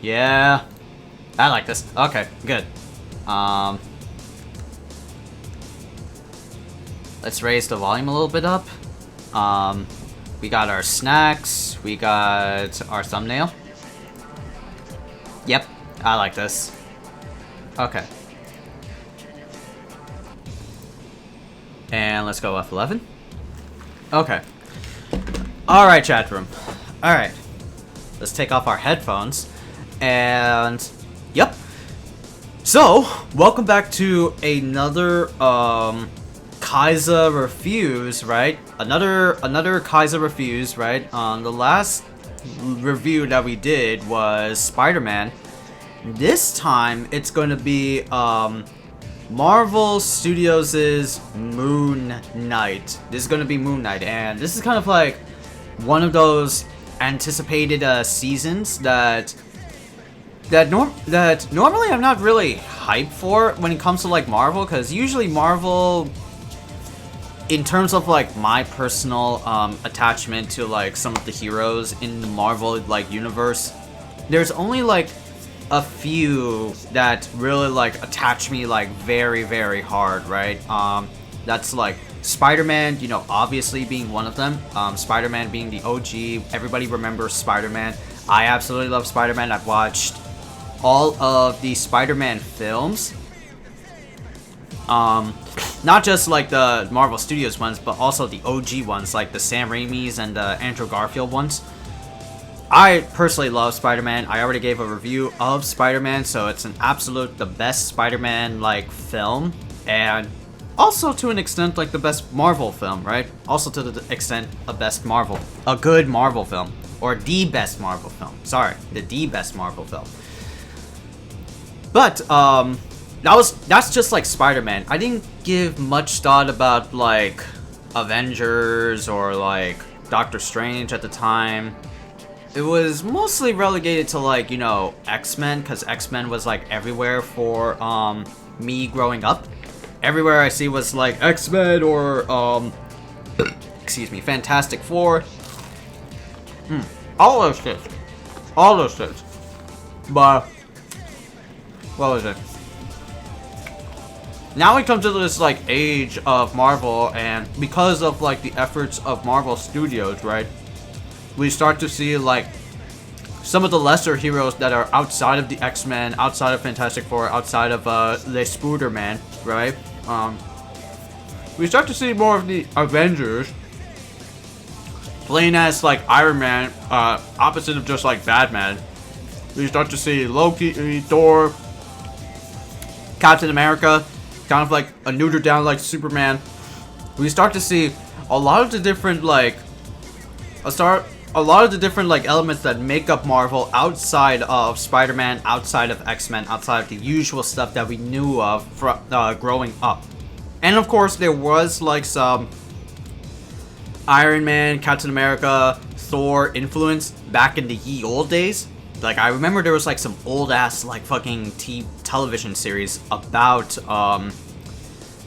Yeah. I like this. Okay, good. Let's raise the volume a little bit up. We got our snacks. We got our thumbnail. Yep, I like this. Okay. And let's go F11. Okay. Alright, chat room. Alright. Let's take off our headphones. And... Yep. So, welcome back to another, Khaiza Refuse, right? Another Khaiza Refuse, right? The last review that we did was Spider-Man. This time, it's going to be, Marvel Studios' Moon Knight. This is going to be Moon Knight, and this is kind of like one of those anticipated seasons that normally I'm not really hyped for when it comes to like Marvel, because usually Marvel, in terms of like my personal attachment to like some of the heroes in the Marvel like universe, there's only like a few that really like attach me like very hard, right? That's like Spider-Man, you know, obviously being one of them. Spider-Man being the OG. Everybody remembers Spider-Man. I absolutely love Spider-Man. I've watched all of the Spider-Man films. Not just like the Marvel Studios ones, but also the OG ones, like the Sam Raimi's and the Andrew Garfield ones. I personally love Spider-Man. I already gave a review of Spider-Man, so it's an absolute the best Spider-Man like film, and also to an extent like the best Marvel film, right? Also to the extent a good Marvel film, or the best Marvel film. Sorry, the best Marvel film. But that's just like Spider-Man. I didn't give much thought about like Avengers or like Doctor Strange at the time. It was mostly relegated to like, you know, X-Men, because X-Men was like everywhere for me growing up. Everywhere I see was like X-Men or excuse me, Fantastic Four. All those shit. But what was it? Now we come to this like age of Marvel, and because of like the efforts of Marvel Studios, right? We start to see like some of the lesser heroes that are outside of the X-Men, outside of Fantastic Four, outside of the Spider-Man, right? We start to see more of the Avengers playing as like Iron Man, opposite of just like Batman. We start to see Loki, Thor, Captain America, kind of like a neutered down like Superman. We start to see a lot of the different like elements that make up Marvel outside of Spider-Man, outside of X-Men, outside of the usual stuff that we knew of from growing up. And of course, there was like some Iron Man, Captain America, Thor influence back in the ye old days. Like, I remember there was like some old ass like fucking television series about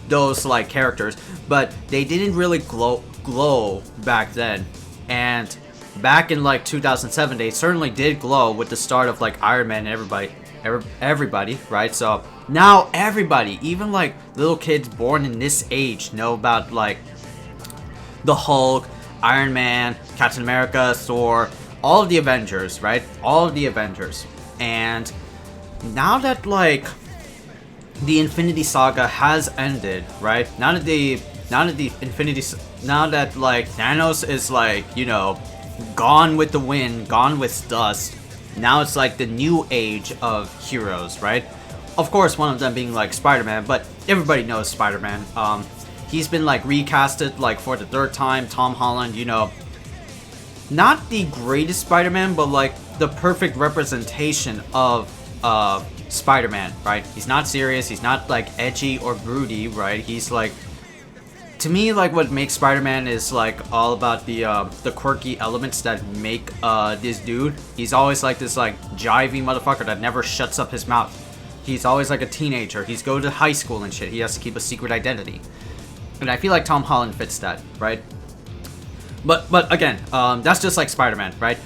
those like characters, but they didn't really glow back then. And back in like 2007, they certainly did glow with the start of like Iron Man and everybody, right? So now everybody, even like little kids born in this age, know about like the Hulk, Iron Man, Captain America, Thor, all of the Avengers, right? All of the Avengers. And now that like the Infinity Saga has ended, right? Now that like Thanos is like, you know, gone with the wind, gone with dust. Now it's like the new age of heroes, right? Of course, one of them being like Spider-Man, but everybody knows Spider-Man. He's been like recasted like for the third time. Tom Holland, you know, not the greatest Spider-Man, but like the perfect representation of Spider-Man, right? He's not serious, he's not like edgy or broody, right? He's like, to me, like what makes Spider-Man is like all about the quirky elements that make this dude. He's always like this like jivey motherfucker that never shuts up his mouth. He's always like a teenager. He's going to high school and shit. He has to keep a secret identity. And I feel like Tom Holland fits that, right? But again, that's just like Spider-Man, right?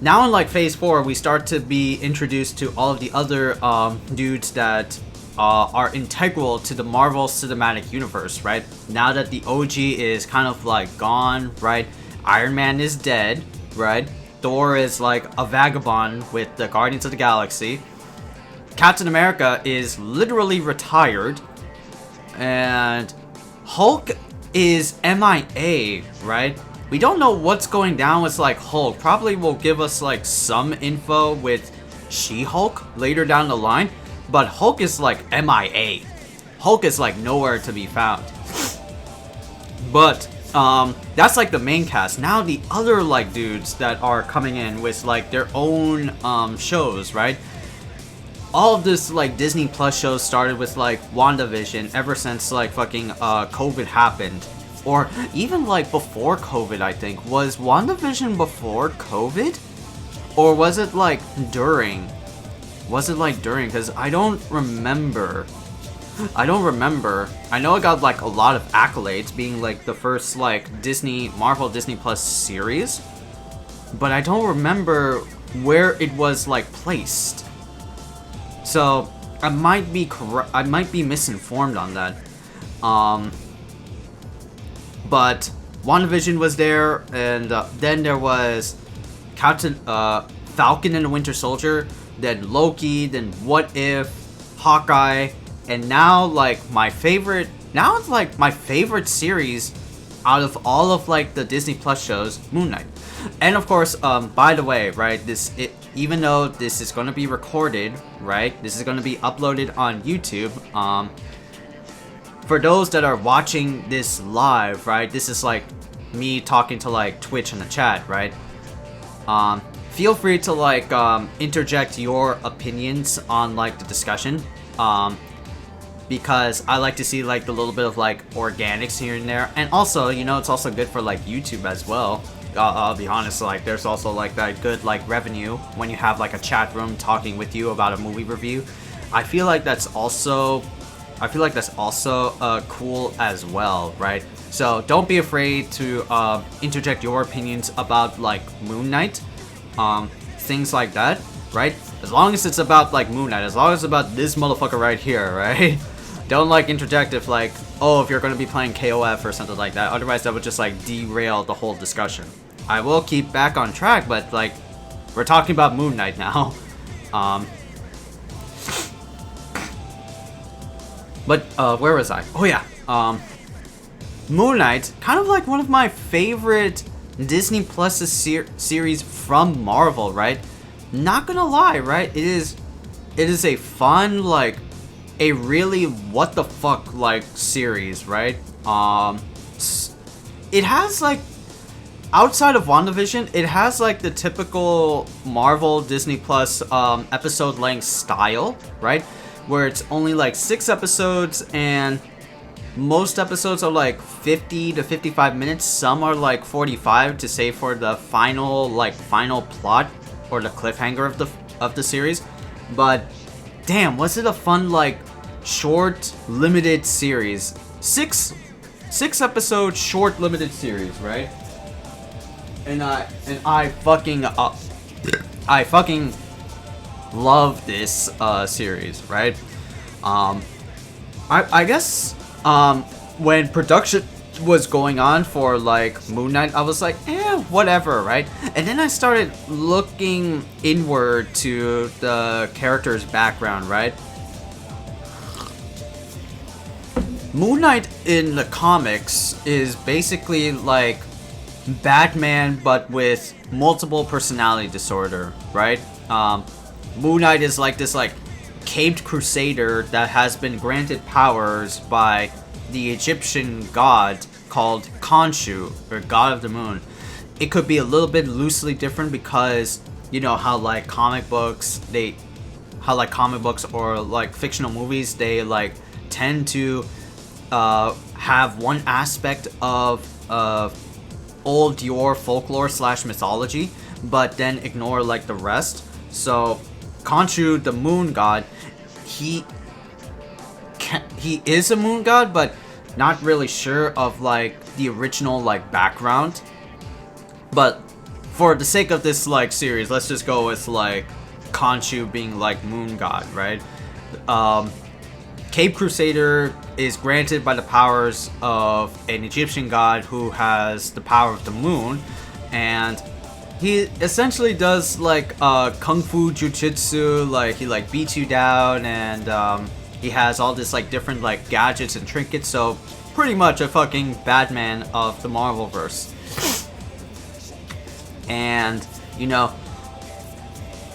Now in like phase 4, we start to be introduced to all of the other dudes that are integral to the Marvel Cinematic Universe, right? Now that the OG is kind of like gone, right? Iron Man is dead, right? Thor is like a vagabond with the Guardians of the Galaxy. Captain America is literally retired. And Hulk is MIA, right? We don't know what's going down with like Hulk. Probably will give us like some info with She-Hulk later down the line. But Hulk is like MIA. Hulk is like nowhere to be found. But that's like the main cast. Now the other like dudes that are coming in with like their own shows, right? All of this like Disney Plus shows started with like WandaVision ever since like fucking COVID happened. Or even like before COVID, I think. Was WandaVision before COVID? Or was it like during? Was it like during? Because I don't remember. I know it got like a lot of accolades, being like the first like Marvel Disney Plus series. But I don't remember where it was like placed. So I might be misinformed on that. But WandaVision was there, and then there was Falcon and the Winter Soldier, then Loki, then What If, Hawkeye, and now like my favorite series out of all of like the Disney Plus shows, Moon Knight. And of course, by the way, right, even though this is going to be recorded, right, this is going to be uploaded on YouTube, for those that are watching this live, right, this is like me talking to like Twitch in the chat, right, feel free to like interject your opinions on like the discussion, because I like to see like the little bit of like organics here and there, and also, you know, it's also good for like YouTube as well. I'll be honest, like there's also like that good like revenue when you have like a chat room talking with you about a movie review. I feel like that's also cool as well, right? So don't be afraid to interject your opinions about like Moon Knight, things like that, right? As long as it's about like Moon Knight, as long as it's about this motherfucker right here, right? Don't like interject if like, oh, if you're going to be playing KOF or something like that. Otherwise that would just like derail the whole discussion. I will keep back on track, but like we're talking about Moon Knight now. But where was I? Oh yeah. Moon Knight, kind of like one of my favorite Disney Plus series from Marvel, right? Not gonna lie, right? It is a fun, like a really what the fuck like series, right? It has like, outside of WandaVision, it has like the typical Marvel Disney Plus episode length style, right? Where it's only like 6 episodes, and most episodes are like 50 to 55 minutes. Some are like 45 to say for the final plot or the cliffhanger of the series. But damn, was it a fun like short limited series? 6 episode short limited series, right? And I fucking love this series, right? I guess when production was going on for like Moon Knight, I was like, whatever, right? And then I started looking inward to the character's background, right? Moon Knight in the comics is basically like Batman, but with multiple personality disorder, right? Moon Knight is like this like caped crusader that has been granted powers by the Egyptian god called Khonshu, or God of the Moon. It could be a little bit loosely different because you know how like comic books or like fictional movies, they like tend to have one aspect of old Dior folklore / mythology, but then ignore like the rest. So Khonshu, the moon god, he is a moon god, but not really sure of like the original like background. But for the sake of this like series, let's just go with like Khonshu being like moon god, right? Cape Crusader is granted by the powers of an Egyptian god who has the power of the moon, and he essentially does like kung fu jujitsu, like he like beats you down, and he has all this like different like gadgets and trinkets, so pretty much a fucking Batman of the Marvelverse. And you know,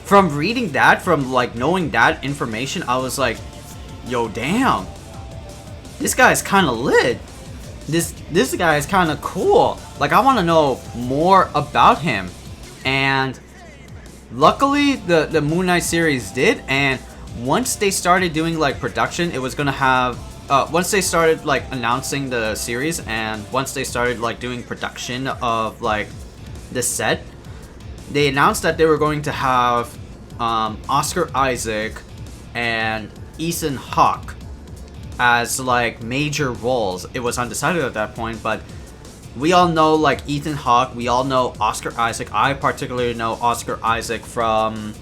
from reading that, from like knowing that information, I was like, yo, damn, this guy's kind of lit. This guy is kind of cool. Like, I want to know more about him. And luckily, the Moon Knight series did. And once they started doing like production, it was gonna have. Once they started like announcing the series, and once they started like doing production of like the set, they announced that they were going to have Oscar Isaac and Ethan Hawke as like major roles. It was undecided at that point, but we all know like Ethan Hawke, we all know Oscar Isaac. I particularly know Oscar Isaac from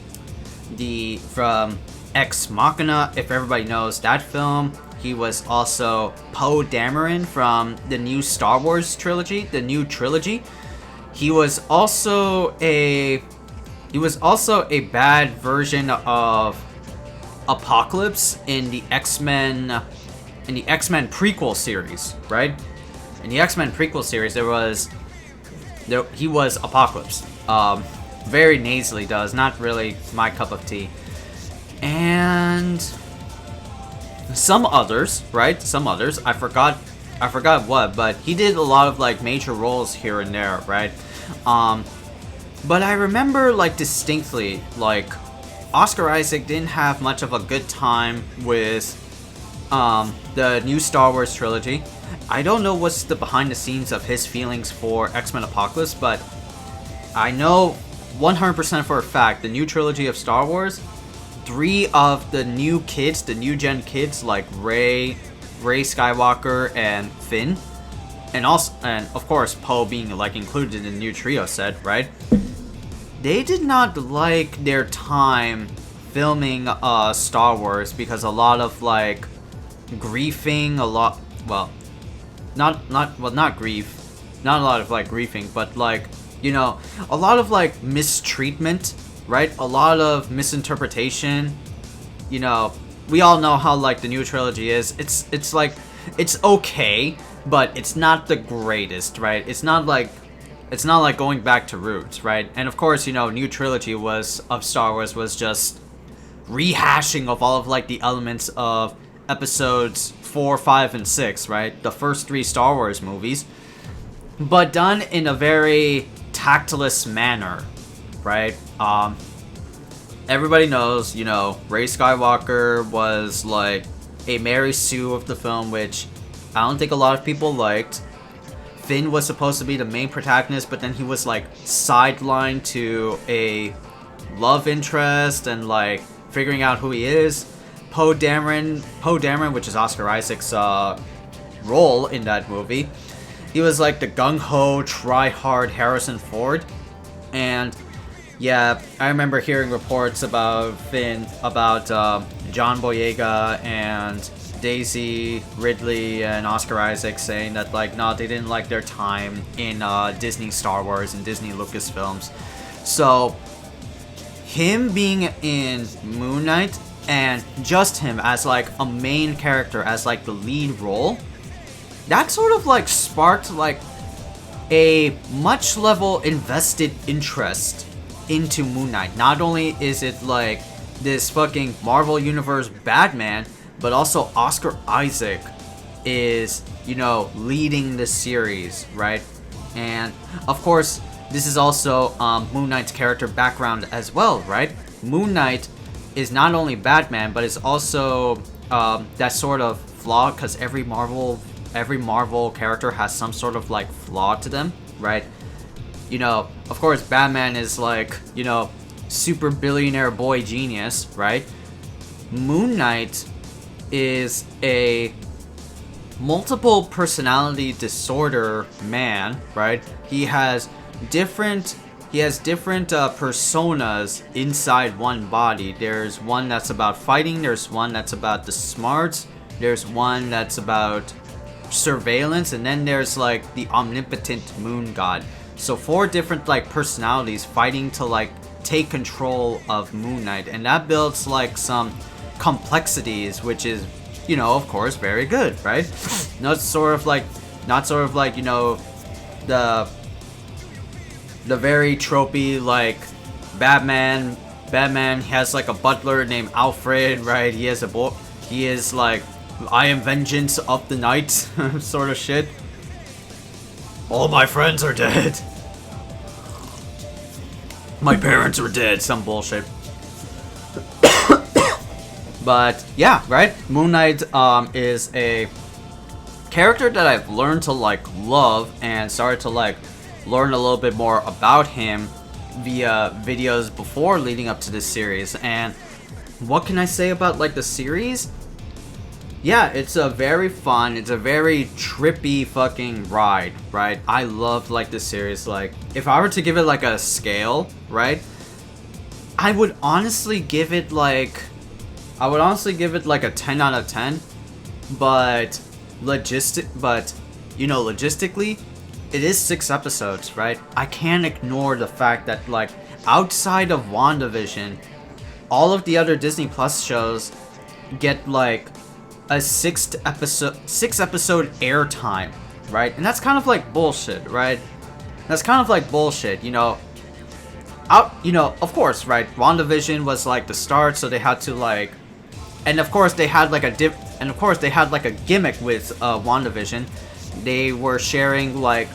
Ex Machina, if everybody knows that film. He was also Poe Dameron from the new Star Wars trilogy, the new trilogy. He was also a bad version of Apocalypse in the X-Men prequel series, right? In the X-Men prequel series, he was Apocalypse. Very nasally does, not really my cup of tea. And some others, right? Some others, I forgot what, but he did a lot of like major roles here and there, right? But I remember like distinctly, like Oscar Isaac didn't have much of a good time with the new Star Wars trilogy. I don't know what's the behind the scenes of his feelings for X-Men Apocalypse, but I know 100% for a fact the new trilogy of Star Wars, 3 of the new kids, the new gen kids like Rey Skywalker and Finn, and of course Poe being like included in the new trio set, right? They did not like their time filming Star Wars because a lot of like griefing, not grief, not a lot of like griefing, but like, you know, a lot of like mistreatment, right? A lot of misinterpretation. You know, we all know how like the new trilogy is. It's like, it's okay, but it's not the greatest, right? It's not like going back to roots, right? And of course, you know, new trilogy of Star Wars was just rehashing of all of like the elements of episodes 4, 5, and 6, right? The first 3 Star Wars movies, but done in a very tactless manner, right? Everybody knows, you know, Rey Skywalker was like a Mary Sue of the film, which I don't think a lot of people liked. Finn was supposed to be the main protagonist, but then he was like sidelined to a love interest and like figuring out who he is. Poe Dameron, which is Oscar Isaac's role in that movie, he was like the gung-ho, try-hard Harrison Ford. And yeah, I remember hearing reports about Finn, about John Boyega and Daisy Ridley and Oscar Isaac saying that like, no, they didn't like their time in Disney Star Wars and Disney Lucasfilms. So him being in Moon Knight and just him as like a main character, as like the lead role, that sort of like sparked like a much level invested interest into Moon Knight. Not only is it like this fucking Marvel Universe Batman, but also Oscar Isaac is, you know, leading the series, right? And of course, this is also Moon Knight's character background as well, right? Moon Knight is not only Batman, but is also that sort of flaw, because every Marvel character has some sort of like flaw to them, right? You know, of course, Batman is like, you know, super billionaire boy genius, right? Moon Knight is a multiple personality disorder man, right? He has different he has different personas inside one body. There's one that's about fighting, there's one that's about the smarts, there's one that's about surveillance, and then there's like the omnipotent moon god. So 4 different like personalities fighting to like take control of Moon Knight, and that builds like some complexities, which is, you know, of course, very good, right? Not sort of like, you know, the very tropey like Batman has like a butler named Alfred, right? He is like, I am vengeance of the night sort of shit. All my friends are dead. My parents are dead, some bullshit. But yeah, right? Moon Knight is a character that I've learned to like love and started to like learn a little bit more about him via videos before leading up to this series. And what can I say about like the series? Yeah, it's a very fun, it's a very trippy fucking ride, right? I loved like this series. Like, if I were to give it like a scale, right, I would honestly give it like a 10 out of 10. But logistically, it is 6 episodes, right? I can't ignore the fact that like outside of WandaVision, all of the other Disney Plus shows get like a 6 episode airtime, right? And that's kind of like bullshit, right? That's kind of like bullshit, you know. Of course, right? WandaVision was like the start, so they had to like, and of course they had like a gimmick with WandaVision. They were sharing like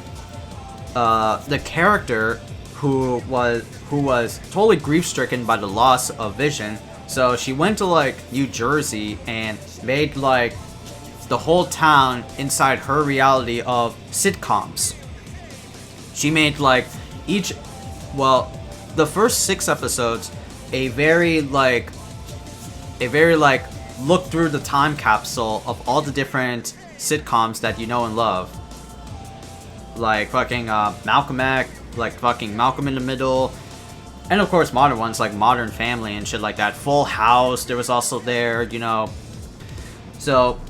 the character who was totally grief-stricken by the loss of Vision. So she went to like New Jersey and made like the whole town inside her reality of sitcoms. She made like the first 6 episodes a very like look through the time capsule of all the different sitcoms that you know and love. Like fucking Malcolm X, like fucking Malcolm in the Middle. And of course modern ones like Modern Family and shit like that. Full House, there was also there, you know. So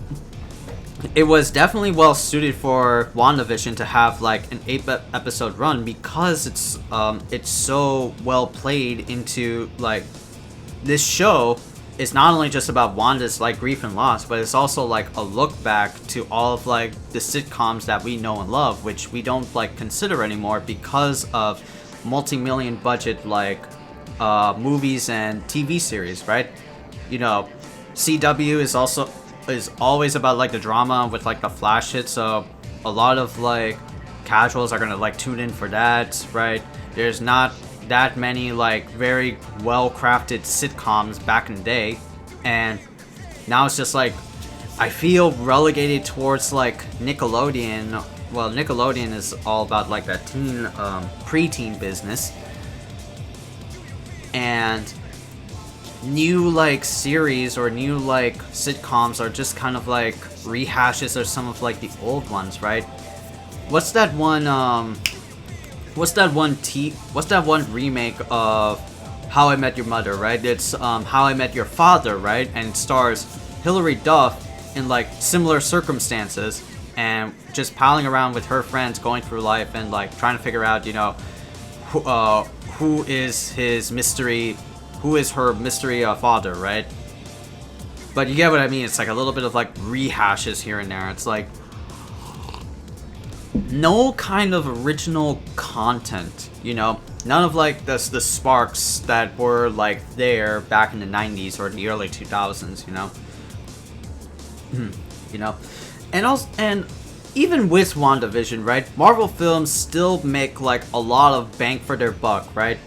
it was definitely well suited for WandaVision to have like an 8 episode run, because it's so well played into like, this show is not only just about Wanda's like grief and loss, but it's also like a look back to all of like the sitcoms that we know and love, which we don't like consider anymore because of multi-million budget like movies and TV series, right? You know, CW is always about like the drama with like the flash hit, so a lot of like casuals are gonna like tune in for that, right? There's not that many like very well crafted sitcoms back in the day, and now it's just like I feel relegated towards like Nickelodeon. Well, Nickelodeon is all about like that teen, preteen business, and new like series or new like sitcoms are just kind of like rehashes of some of like the old ones, right? What's that one remake of How I Met Your Mother, right? It's How I Met Your Father, right? And it stars Hilary Duff in like similar circumstances, and just palling around with her friends, going through life and like trying to figure out, you know, who is her mystery father, right? But you get what I mean. It's like a little bit of like rehashes here and there. It's like no kind of original content, you know, none of like the sparks that were like there back in the 90s or the early 2000s, you know. You know, and even with WandaVision, right, Marvel films still make like a lot of bang for their buck, right?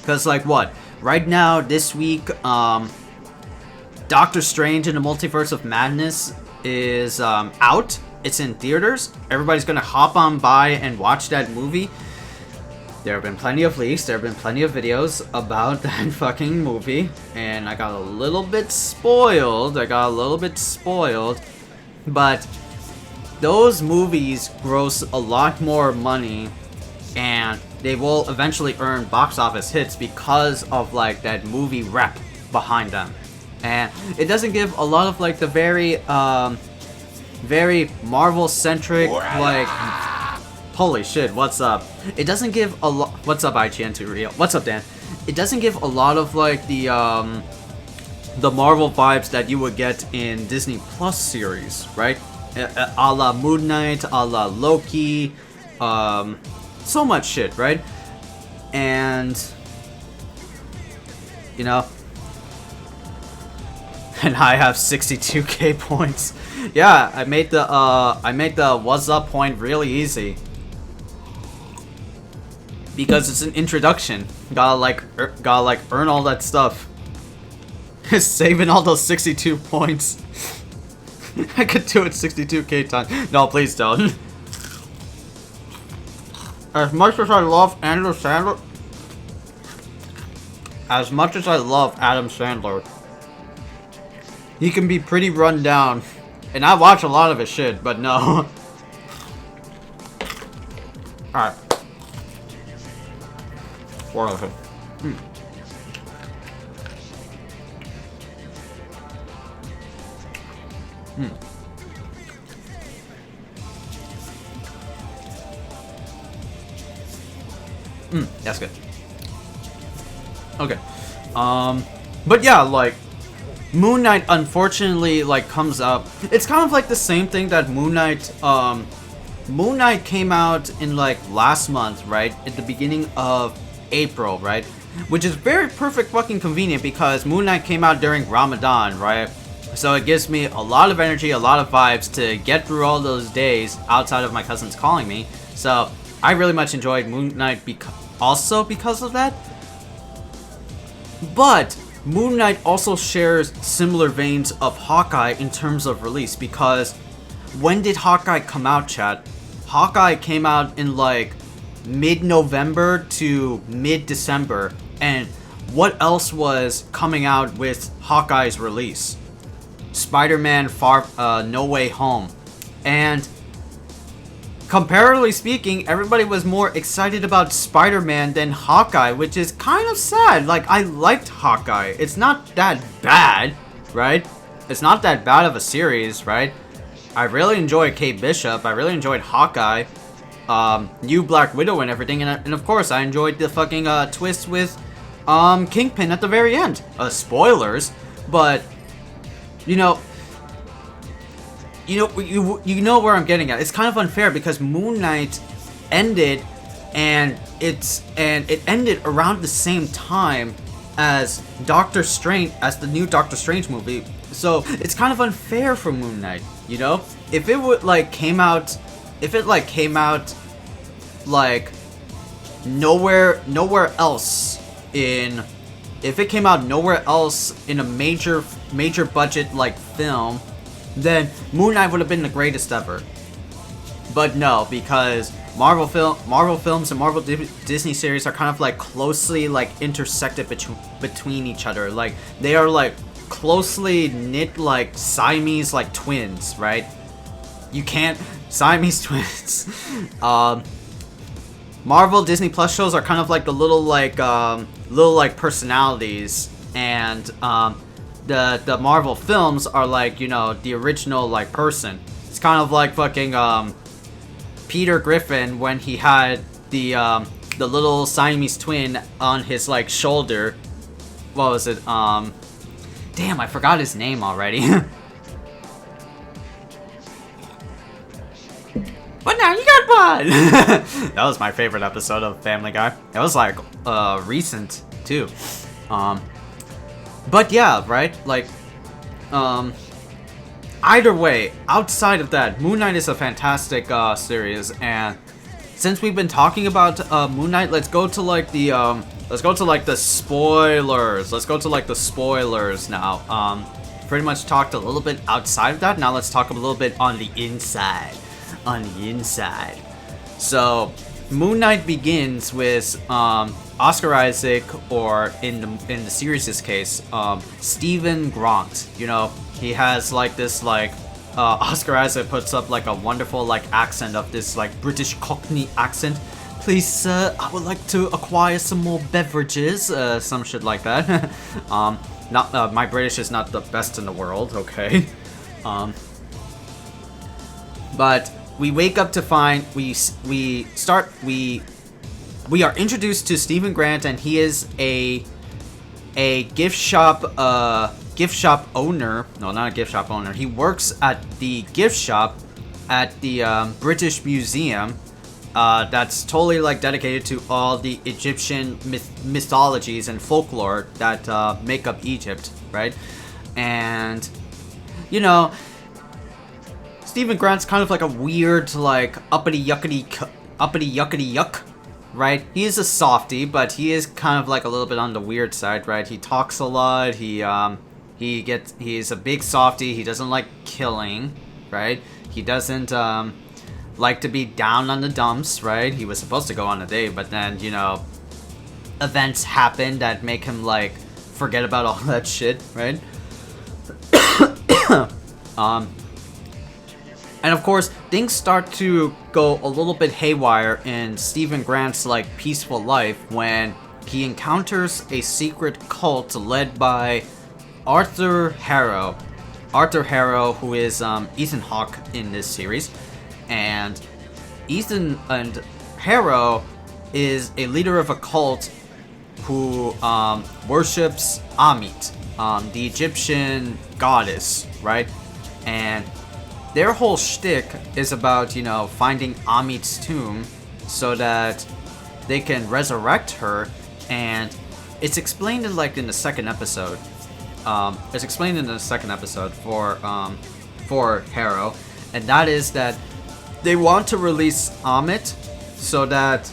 Because like what, right now this week, Doctor Strange in the Multiverse of Madness is out. It's in theaters. Everybody's gonna hop on by and watch that movie. There have been plenty of leaks, there have been plenty of videos about that fucking movie, and I got a little bit spoiled. But those movies gross a lot more money, and they will eventually earn box office hits because of like that movie rep behind them. And it doesn't give a lot of like the very Marvel centric like holy shit, what's up? It doesn't give a lot. What's up, IGN2 Real? What's up, Dan? It doesn't give a lot of like the Marvel vibes that you would get in Disney Plus series, right? A la Moon Knight, a la Loki, so much shit, right? And you know, and I have 62k points. Yeah, I made the Wassup point really easy because it's an introduction. Gotta like earn all that stuff. Saving all those 62 points. I could do it 62k times. No, please don't. As much as I love Adam Sandler, he can be pretty run down. And I watch a lot of his shit, but no. Alright. What of it? That's good. Okay. But yeah, like Moon Knight unfortunately like comes up. It's kind of like the same thing that Moon Knight came out in like last month, right? At the beginning of April, right? Which is very perfect fucking convenient because Moon Knight came out during Ramadan, right? So it gives me a lot of energy, a lot of vibes to get through all those days outside of my cousins calling me. So I really much enjoyed Moon Knight also because of that. But Moon Knight also shares similar veins of Hawkeye in terms of release because when did Hawkeye come out, chat? Hawkeye came out in like mid-November to mid-December, and what else was coming out with Hawkeye's release? Spider-Man No Way Home. And comparatively speaking, everybody was more excited about Spider-Man than Hawkeye, which is kind of sad. Like, I liked Hawkeye. It's not that bad, right? It's not that bad of a series, right? I really enjoyed Kate Bishop. I really enjoyed Hawkeye. New Black Widow and everything. And of course, I enjoyed the fucking twist with Kingpin at the very end. Spoilers. But, you know where I'm getting at. It's kind of unfair because Moon Knight ended, and it ended around the same time as the new Doctor Strange movie. So it's kind of unfair for Moon Knight, you know? If it would came out like nowhere else in a major budget like film, then Moon Knight would have been the greatest ever. But no, because Marvel films and Marvel Disney series are kind of like closely like intersected between each other. Like they are like closely knit, like Siamese like twins, right? You can't Siamese twins. Marvel Disney Plus shows are kind of like the little personalities, and the Marvel films are like, you know, the original like person. It's kind of like fucking Peter Griffin when he had the little Siamese twin on his like shoulder. What was it? Damn, I forgot his name already. But now you got one. That was my favorite episode of Family Guy. It was like recent too. But yeah, right? Like, either way, outside of that, Moon Knight is a fantastic series, and since we've been talking about Moon Knight, let's go to like the spoilers. Let's go to like the spoilers now. Pretty much talked a little bit outside of that. Now let's talk a little bit on the inside. So, Moon Knight begins with Oscar Isaac, or in the series' case, Stephen Grant. You know, he has like this like Oscar Isaac puts up like a wonderful like accent of this like British Cockney accent, please sir, I would like to acquire some more beverages, some shit like that. Not my British is not the best in the world, okay. But we wake up to find we are introduced to Stephen Grant, and he is a gift shop owner. No, not a gift shop owner. He works at the gift shop at the British Museum. That's totally like dedicated to all the Egyptian mythologies and folklore that make up Egypt, right? And you know, Stephen Grant's kind of like a weird, like uppity yuckity yuck, right? He is a softie, but he is kind of like a little bit on the weird side, right? He talks a lot. He's a big softie. He doesn't like killing, right? He doesn't like to be down on the dumps, right? He was supposed to go on a date, but then, you know, events happen that make him like forget about all that shit, right? And of course, things start to go a little bit haywire in Stephen Grant's like peaceful life when he encounters a secret cult led by Arthur Harrow. Arthur Harrow, who is Ethan Hawke in this series, and Ethan and Harrow is a leader of a cult who worships Amit, the Egyptian goddess, right? And their whole shtick is about, you know, finding Amit's tomb so that they can resurrect her, and it's explained in like in the second episode. It's explained in the second episode for Harrow, and that is that they want to release Amit so that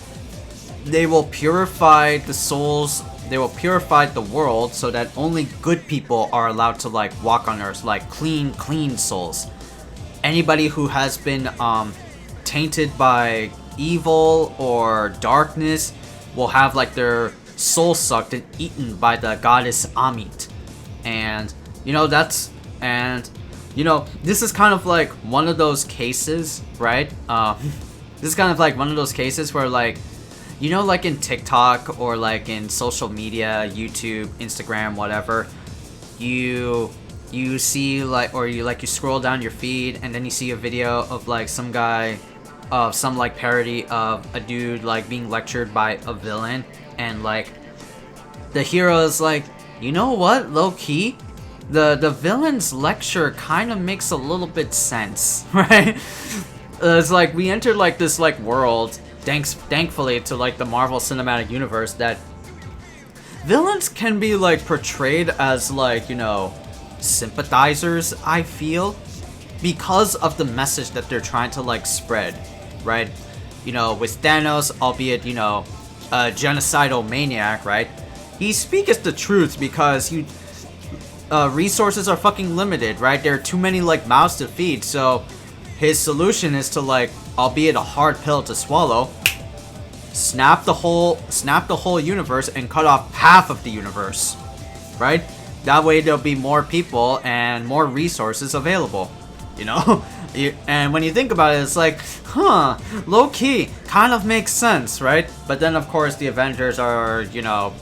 they will purify the souls. They will purify the world so that only good people are allowed to like walk on Earth, like clean souls. Anybody who has been tainted by evil or darkness will have like their soul sucked and eaten by the goddess Amit. And you know, this is kind of like one of those cases, right? This is kind of like one of those cases where, like, you know, like in TikTok or like in social media, YouTube, Instagram, whatever, you see like, or you scroll down your feed and then you see a video of like some guy, some like parody of a dude like being lectured by a villain, and like the hero is like, you know what, low key, the villain's lecture kind of makes a little bit sense, right? It's like we entered like this like world, thankfully to like the Marvel Cinematic Universe, that villains can be like portrayed as like, you know, sympathizers, I feel, because of the message that they're trying to like spread, right? You know, with Thanos, albeit, you know, a genocidal maniac, right? He speaks the truth because resources are fucking limited, right? There are too many like mouths to feed, so his solution is to like, albeit a hard pill to swallow, snap the whole universe and cut off half of the universe, right? That way there'll be more people and more resources available, you know? And when you think about it, it's like, huh, low-key, kind of makes sense, right? But then, of course, the Avengers are, you know,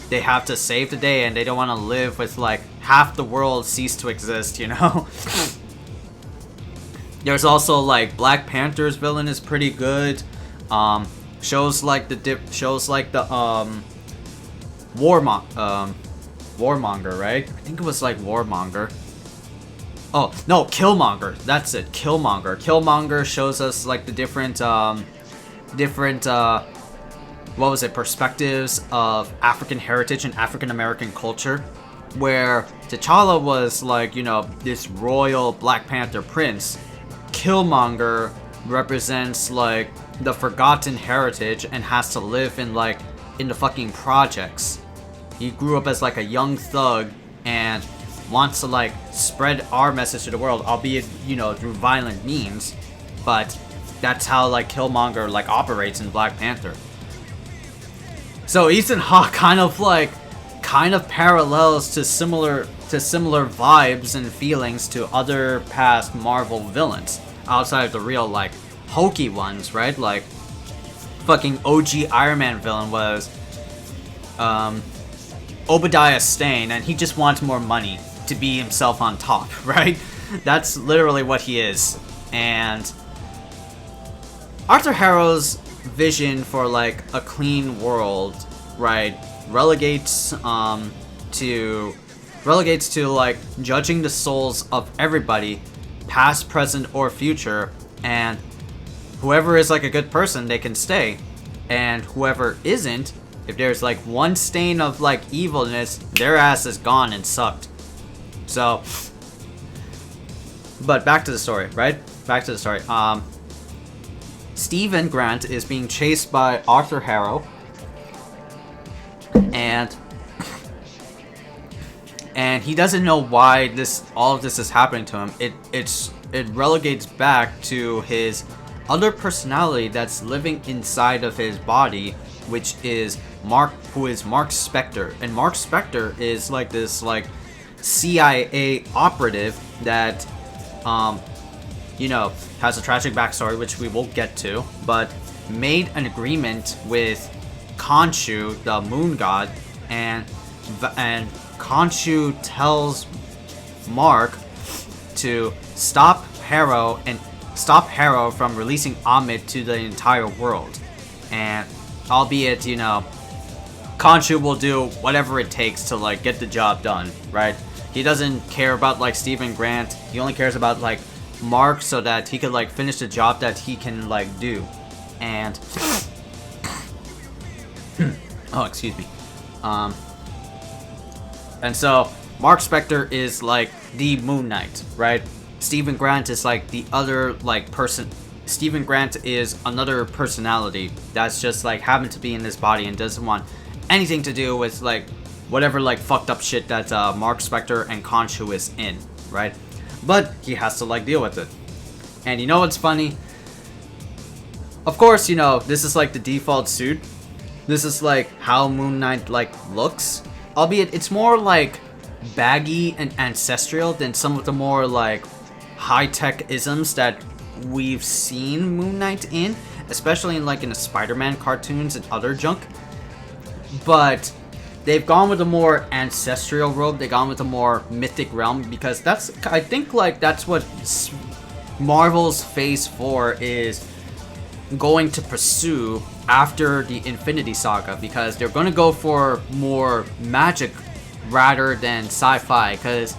they have to save the day, and they don't want to live with, like, half the world cease to exist, you know? There's also, like, Black Panther's villain is pretty good. Shows like the Warmonger, right? I think it was like Warmonger. Oh, no, Killmonger. That's it, Killmonger. Killmonger shows us like the different perspectives of African heritage and African American culture, where T'Challa was like, you know, this royal Black Panther prince. Killmonger represents like the forgotten heritage and has to live in like in the fucking projects. He grew up as like a young thug and wants to like spread our message to the world, albeit, you know, through violent means. But that's how like Killmonger like operates in Black Panther. So Ethan Hawke kind of parallels to similar vibes and feelings to other past Marvel villains outside of the real like hokey ones, right? Like fucking OG Iron Man villain was Obadiah Stane, and he just wants more money to be himself on top, right? That's literally what he is. And Arthur Harrow's vision for like a clean world, right, relegates to like judging the souls of everybody, past, present, or future, and whoever is like a good person, they can stay, and whoever isn't, if there's like one stain of like evilness, their ass is gone and sucked. So, but back to the story, right? Back to the story. Stephen Grant is being chased by Arthur Harrow, and he doesn't know why all of this is happening to him. It relegates back to his other personality that's living inside of his body, which is Mark Spector. And Mark Spector is like this like CIA operative that has a tragic backstory, which we will get to, but made an agreement with Khonshu, the moon god, and Khonshu tells Mark to stop Harrow from releasing Amit to the entire world. And albeit, Khonshu will do whatever it takes to like get the job done, right? He doesn't care about like Stephen Grant. He only cares about like Mark, so that he could like finish the job that he can like do. And oh, excuse me. And so Mark Spector is like the Moon Knight, right? Stephen Grant is like the other like person. Stephen Grant is another personality that's just like happened to be in this body and doesn't want anything to do with like whatever like fucked up shit that Mark Spector and Khonshu is in, right? But he has to like deal with it. And you know what's funny? Of course, this is like the default suit. This is like how Moon Knight like looks. Albeit it's more like baggy and ancestral than some of the more like high-tech isms that we've seen Moon Knight in, especially in the Spider-Man cartoons and other junk. But they've gone with a more ancestral robe. They've gone with a more mythic realm, because I think that's what Marvel's Phase 4 is going to pursue after the Infinity Saga, because they're going to go for more magic rather than sci-fi, because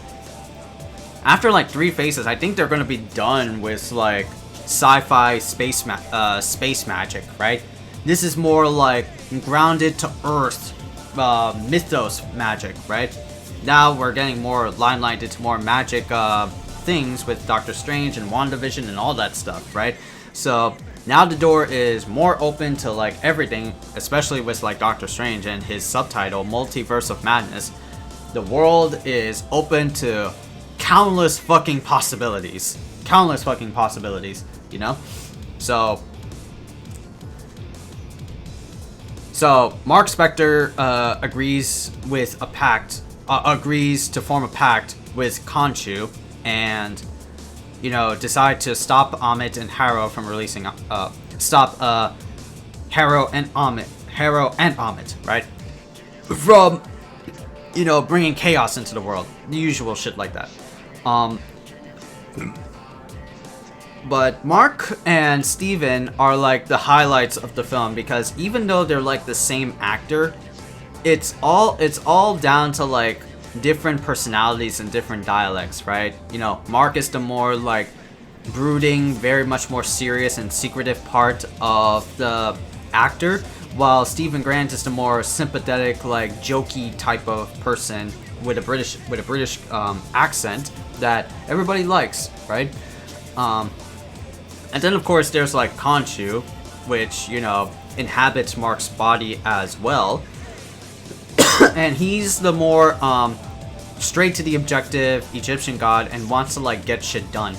after like 3 phases, I think they're going to be done with like sci-fi space magic, right? This is more like grounded to earth mythos magic, right? Now we're getting more limelight into more magic things with Doctor Strange and WandaVision and all that stuff, right? So now the door is more open to like everything, especially with like Doctor Strange and his subtitle, Multiverse of Madness. The world is open to countless fucking possibilities. Countless fucking possibilities, So Mark Spector agrees to form a pact with Khonshu, and decide to stop Amit and Harrow from releasing Harrow and Amit, right? From bringing chaos into the world, the usual shit like that. But Mark and Steven are like the highlights of the film, because even though they're like the same actor, it's all down to like different personalities and different dialects, right? Mark is the more like brooding, very much more serious and secretive part of the actor, while Stephen Grant is the more sympathetic, like jokey type of person with a British accent that everybody likes, right? And then of course there's like Khonshu, which inhabits Mark's body as well, and he's the more straight to the objective Egyptian god and wants to like get shit done.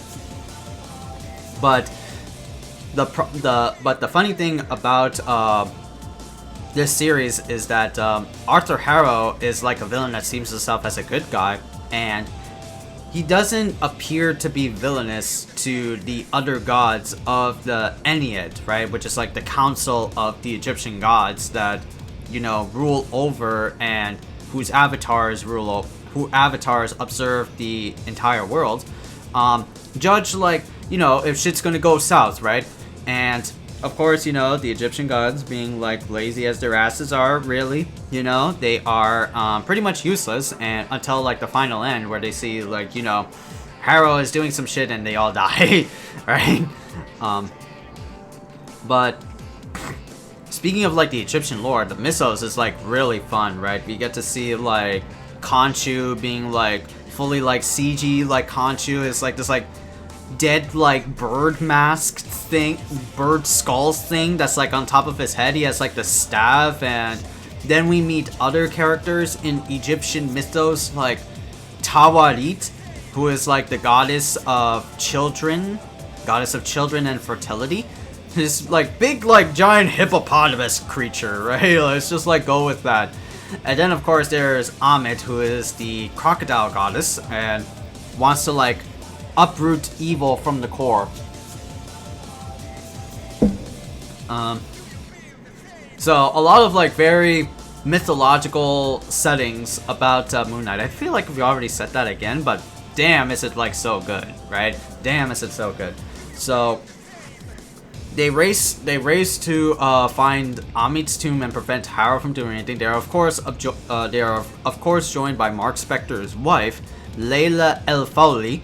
But the funny thing about this series is that Arthur Harrow is like a villain that sees himself as a good guy, and he doesn't appear to be villainous to the other gods of the Ennead, right? Which is like the council of the Egyptian gods that, you know, rule over and whose avatars observe the entire world. Judge, like, you know, if shit's gonna go south, right? And of course, you know, the Egyptian gods, being like lazy as their asses are, really, you know, they are pretty much useless, and until like the final end where they see, like, you know, Harrow is doing some shit and they all die, right? But speaking of like the Egyptian lore, the mythos is like really fun, right? We get to see like Khonshu being like fully like CG, like Khonshu is like this like dead like bird mask thing, bird skulls thing that's like on top of his head. He has like the staff, and then we meet other characters in Egyptian mythos like Tawarit, who is like the goddess of children and fertility. This like big like giant hippopotamus creature, right? Let's just like go with that. And then of course there's Amit, who is the crocodile goddess and wants to like uproot evil from the core. So a lot of like very mythological settings about Moon Knight. I feel like we already said that again, but damn, is it like so good, right? Damn, is it so good. So they race to find Amit's tomb and prevent Harrow from doing anything. They are of course joined by Mark Spector's wife, Layla El Fawli,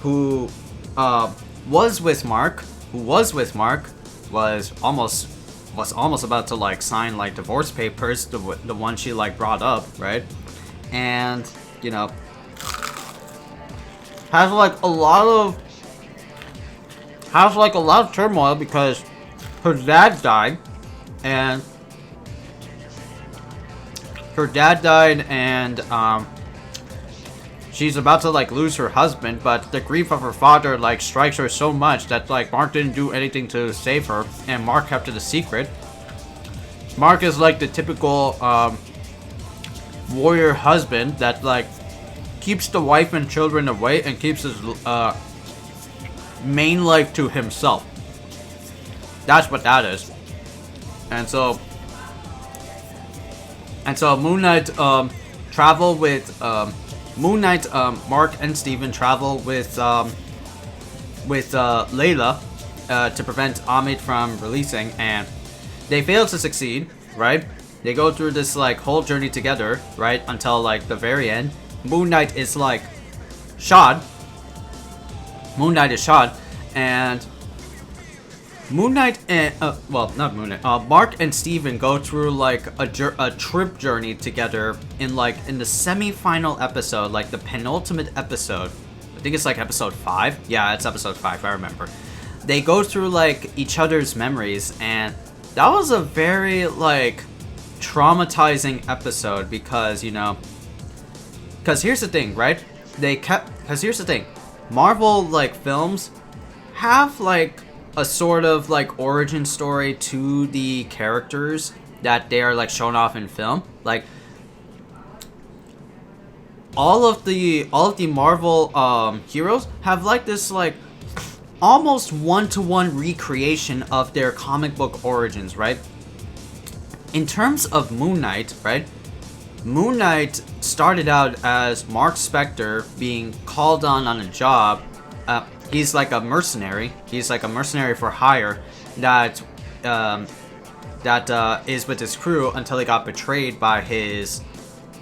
who was with Mark, was almost about to like sign like divorce papers, the one she like brought up, right? And you know, has like a lot of turmoil because her dad died, and she's about to like lose her husband, but the grief of her father like strikes her so much that like Mark didn't do anything to save her, and Mark kept it a secret. Mark is like the typical warrior husband that like keeps the wife and children away and keeps his main life to himself. That's what that is. And so Moon Knight travel with Mark and Steven travel with Layla to prevent Amit from releasing, and they fail to succeed, right? They go through this like whole journey together, right, until like the very end. Moon Knight is shot, and Mark and Steven go through like a trip journey together in the semi-final episode, like the penultimate episode. I think it's like episode 5. Yeah, it's episode 5, I remember. They go through like each other's memories, and that was a very like traumatizing episode because, you know, here's the thing, right? Here's the thing. Marvel like films have like a sort of like origin story to the characters that they are like shown off in film. Like all of the Marvel heroes have like this like almost one-to-one recreation of their comic book origins, right? In terms of Moon Knight, right? Moon Knight started out as Mark Spector being called on a job. He's like a mercenary. He's like a mercenary for hire that is with his crew until he got betrayed by his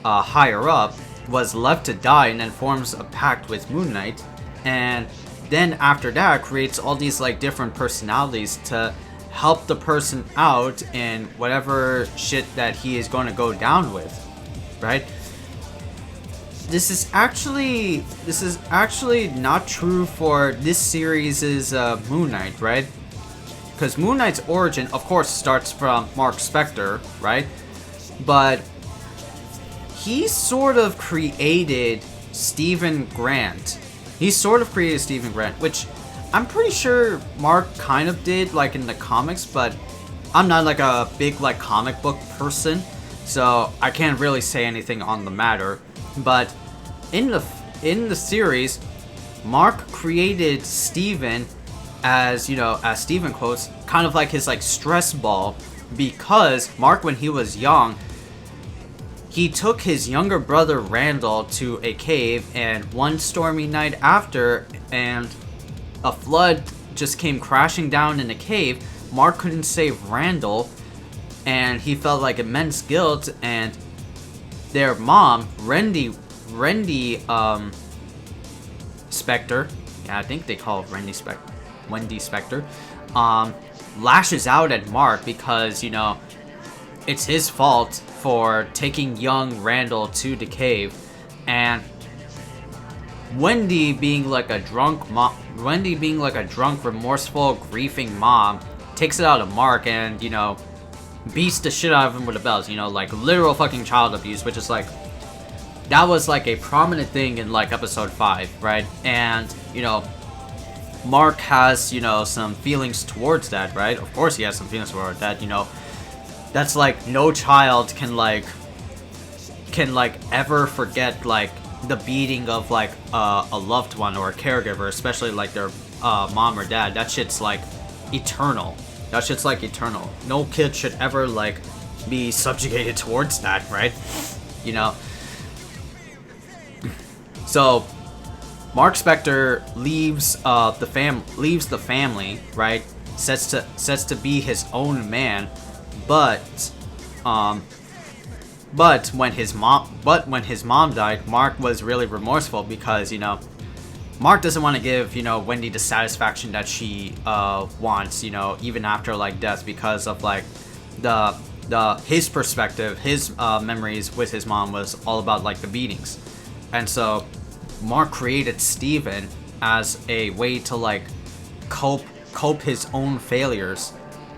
higher up, was left to die, and then forms a pact with Moon Knight, and then after that creates all these like different personalities to help the person out in whatever shit that he is going to go down with, right? This is actually not true for this series' Moon Knight, right? Because Moon Knight's origin, of course, starts from Mark Spector, right? But he sort of created Stephen Grant. Which I'm pretty sure Mark kind of did, like in the comics, but I'm not like a big like comic book person, so I can't really say anything on the matter. But in in the series, Mark created Steven as, you know, as Steven quotes, kind of like his like stress ball, because Mark, when he was young, he took his younger brother Randall to a cave, and one stormy night after, and a flood just came crashing down in the cave, Mark couldn't save Randall, and he felt like immense guilt, and their mom, Wendy Spector, yeah, I think they call it Wendy Spector, lashes out at Mark because, you know, it's his fault for taking young Randall to the cave, and Wendy being like a drunk, remorseful, grieving mom, takes it out of Mark and, you know, beats the shit out of him with the bells, you know, like literal fucking child abuse, which is like, that was like a prominent thing in like episode 5, right? And, you know, Mark has, you know, some feelings towards that, right? Of course he has some feelings towards that, you know. That's like, no child can ever forget like the beating of like a loved one or a caregiver, especially like their mom or dad. That shit's like eternal. That shit's like eternal. No kid should ever like be subjugated towards that, right? You know. So Mark Spector leaves the family, right? Sets to be his own man, but when his mom died, Mark was really remorseful because, you know, Mark doesn't want to give, you know, Wendy the satisfaction that she wants, you know, even after like death, because of like his perspective, his memories with his mom was all about like the beatings, and so Mark created Steven as a way to like cope his own failures.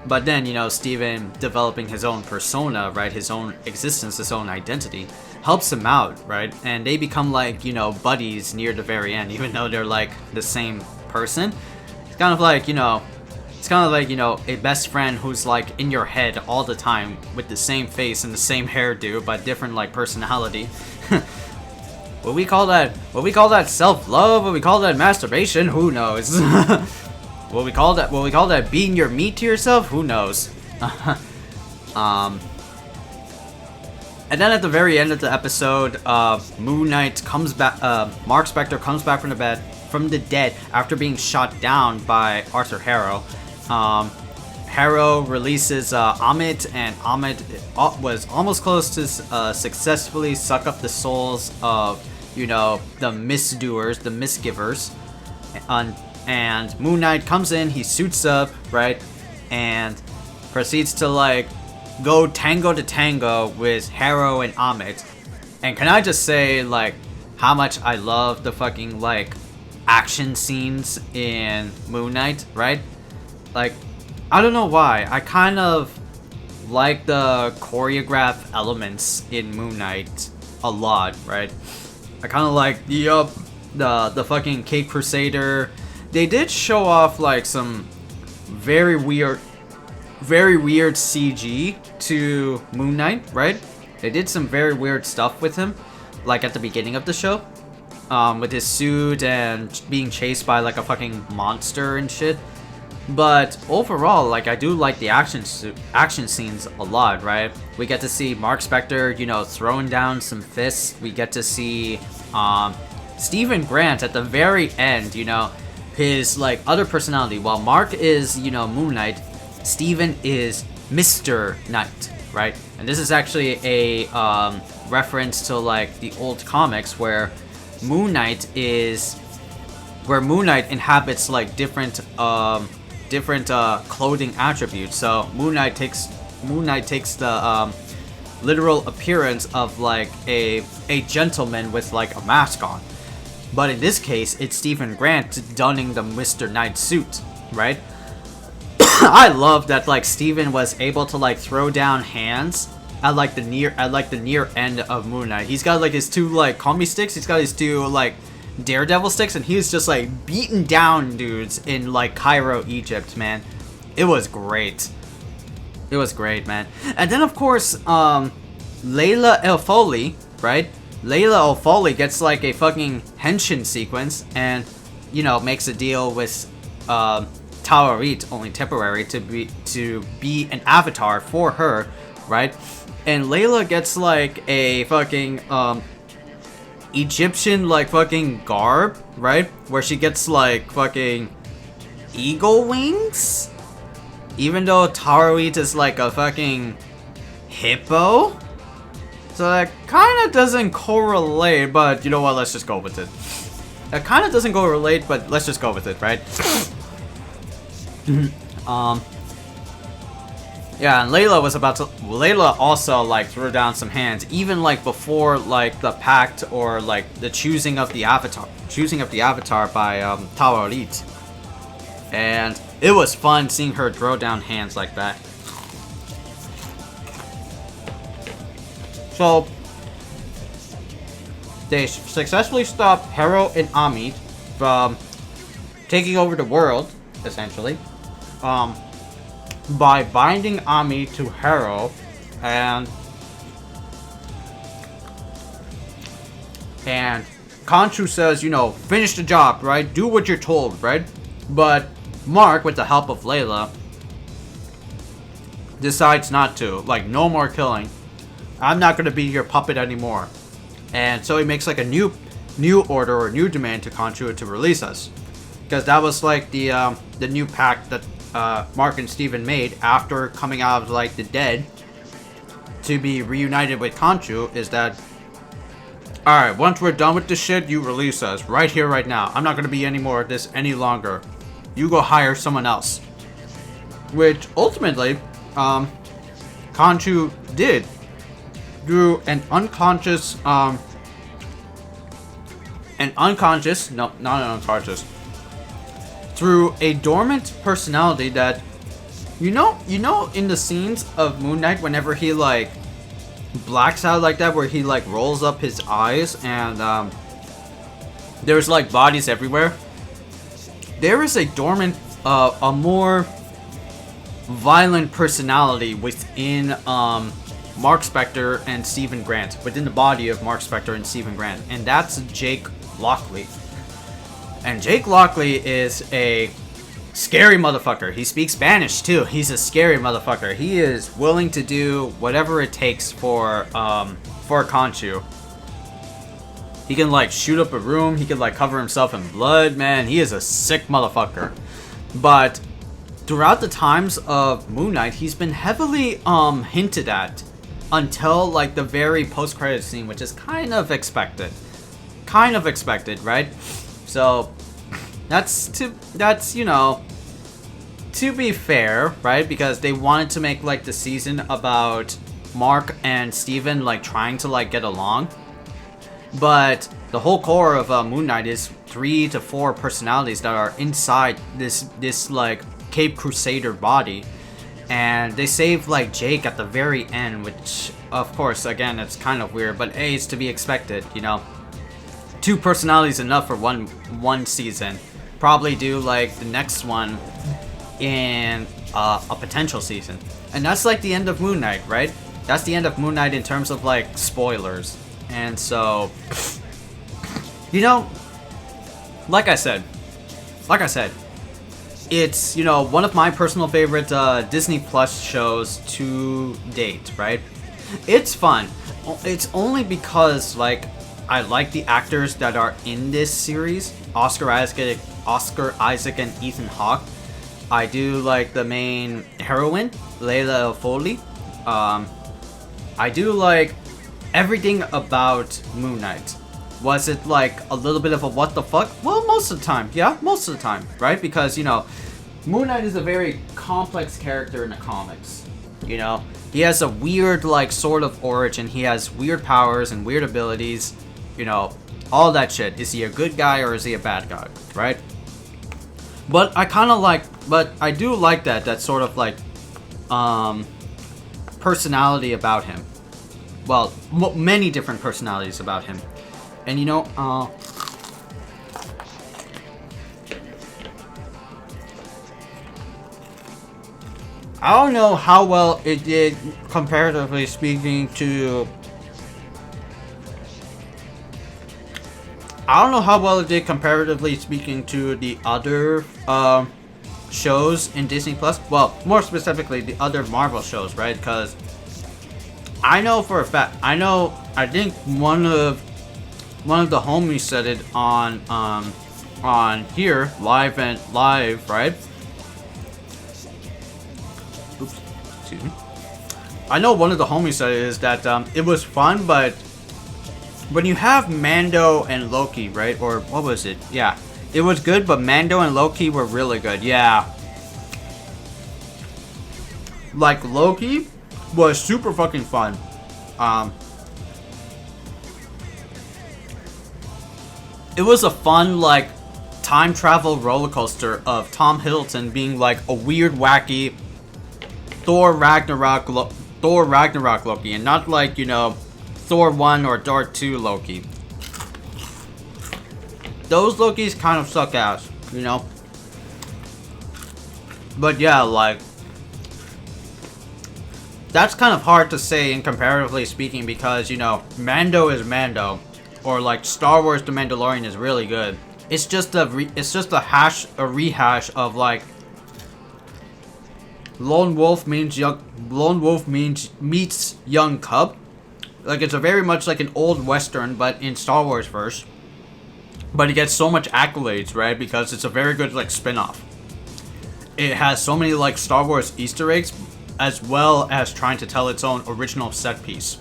But then, you know, Steven developing his own persona, right, his own existence, his own identity, helps him out, right? And they become like, you know, buddies near the very end, even though they're like the same person. It's kind of like, you know, a best friend who's like in your head all the time with the same face and the same hairdo, but different like personality. What we call that self-love? What we call that masturbation? Who knows? What we call that being your meat to yourself? Who knows? And then at the very end of the episode, Moon Knight comes back. Mark Spector comes back from the dead after being shot down by Arthur Harrow. Harrow releases Amit, and Amit was almost close to successfully suck up the souls of, you know, the misdoers, the misgivers. And Moon Knight comes in, he suits up, right, and proceeds to like go tango to tango with Harrow and Amit. And can I just say like how much I love the fucking like action scenes in Moon Knight, right? Like, I don't know why, I kind of like the choreographed elements in Moon Knight a lot, right? I kind of like the fucking Cape Crusader. They did show off like some very weird CG to Moon Knight, right? They did some very weird stuff with him, like at the beginning of the show, with his suit and being chased by like a fucking monster and shit. But overall, like, I do like the action scenes a lot, right? We get to see Mark Spector, you know, throwing down some fists. We get to see Stephen Grant at the very end, you know, his like other personality. While Mark is, you know, Moon Knight, Steven is Mr. Knight, right? And this is actually a reference to like the old comics where Moon Knight inhabits like different clothing attributes. So Moon Knight takes the literal appearance of like a gentleman with like a mask on. But in this case, it's Stephen Grant donning the Mr. Knight suit, right? I love that like Stephen was able to like throw down hands at like the near end of Moon Knight. He's got like his two like combi sticks. He's got his two like Daredevil sticks, and he was just like beating down dudes in like Cairo, Egypt, man. It was great. It was great, man. And then of course, Layla El Fowley, right? Layla O'Foley gets like a fucking henshin sequence and, you know, makes a deal with Tawarit, only temporary, to be an avatar for her, right? And Layla gets like a fucking Egyptian like fucking garb, right? Where she gets like fucking eagle wings, even though Tawarit is like a fucking hippo. So that kind of doesn't correlate, but you know what? Let's just go with it. That kind of doesn't correlate, but let's just go with it, right? Yeah, and Layla also like threw down some hands, even like before like the pact or like the choosing of the avatar by Tawarit. And it was fun seeing her throw down hands like that. So they successfully stopped Harrow and Amit from taking over the world, essentially, by binding Ami to Harrow, and Khonshu says, you know, finish the job, right? Do what you're told, right? But Mark, with the help of Layla, decides not to. Like, no more killing. I'm not gonna be your puppet anymore. And so he makes like a new order or new demand to Khonshu to release us, because that was like the new pact that Mark and Steven made after coming out of like the dead to be reunited with Khonshu. Is that, alright, once we're done with this shit, you release us right here, right now. I'm not gonna be any more of this any longer. You go hire someone else. Which ultimately, Khonshu did through an unconscious, through a dormant personality that, you know, in the scenes of Moon Knight, whenever he like blacks out like that, where he like rolls up his eyes and there's like bodies everywhere. There is a dormant, a more violent personality within Mark Spector and Stephen Grant, within the body of Mark Spector and Stephen Grant, and that's Jake Lockley. And Jake Lockley is a scary motherfucker. He speaks Spanish too. He's a scary motherfucker. He is willing to do whatever it takes for Khonshu. He can like shoot up a room. He can like cover himself in blood. Man, he is a sick motherfucker. But throughout the times of Moon Knight, he's been heavily hinted at until like the very post-credit scene, which is kind of expected, right? So that's you know, to be fair, right? Because they wanted to make like the season about Mark and Steven like trying to like get along, but the whole core of Moon Knight is 3 to 4 personalities that are inside this like Cape Crusader body. And they save like Jake at the very end, which of course, again, it's kind of weird, but hey, it's to be expected, you know. 2 personalities enough for one season. Probably do like the next one in a potential season. And that's like the end of Moon Knight, right? That's the end of Moon Knight in terms of like spoilers. And so, you know, like I said, it's, you know, one of my personal favorite Disney Plus shows to date, right? It's fun. It's only because, like, I like the actors that are in this series. Oscar Isaac and Ethan Hawke. I do like the main heroine, Layla Foley. I do like everything about Moon Knight. Was it like a little bit of a what the fuck? Well, most of the time. Yeah, most of the time, right? Because, you know, Moon Knight is a very complex character in the comics. You know, he has a weird, like, sort of origin. He has weird powers and weird abilities. You know, all that shit. Is he a good guy or is he a bad guy, right? But I do like that sort of, like, personality about him. Well, many different personalities about him. And, you know, I don't know how well it did, comparatively speaking, to I don't know how well it did comparatively speaking to the other shows in Disney Plus. Well, more specifically, the other Marvel shows, right? Because I know for a fact, I think one of the homies said it on here live, right? Oops, excuse me. I know one of the homies said it is that it was fun, but when you have Mando and Loki, right? Or what was it? Yeah, it was good, but Mando and Loki were really good. Yeah, like Loki was super fucking fun. It was a fun, like, time travel roller coaster of Tom Hiddleston being like a weird, wacky Thor Ragnarok Loki, and not like, you know, Thor 1 or Thor 2 Loki. Those Lokis kind of suck ass, you know? But yeah, like, that's kind of hard to say in comparatively speaking because, you know, Mando is Mando, or like Star Wars The Mandalorian is really good. It's just a rehash of like Lone Wolf meets young cub. Like, it's a very much like an old western, but in Star Wars verse. But it gets so much accolades, right? Because it's a very good like spin-off. It has so many like Star Wars Easter eggs, as well as trying to tell its own original set piece.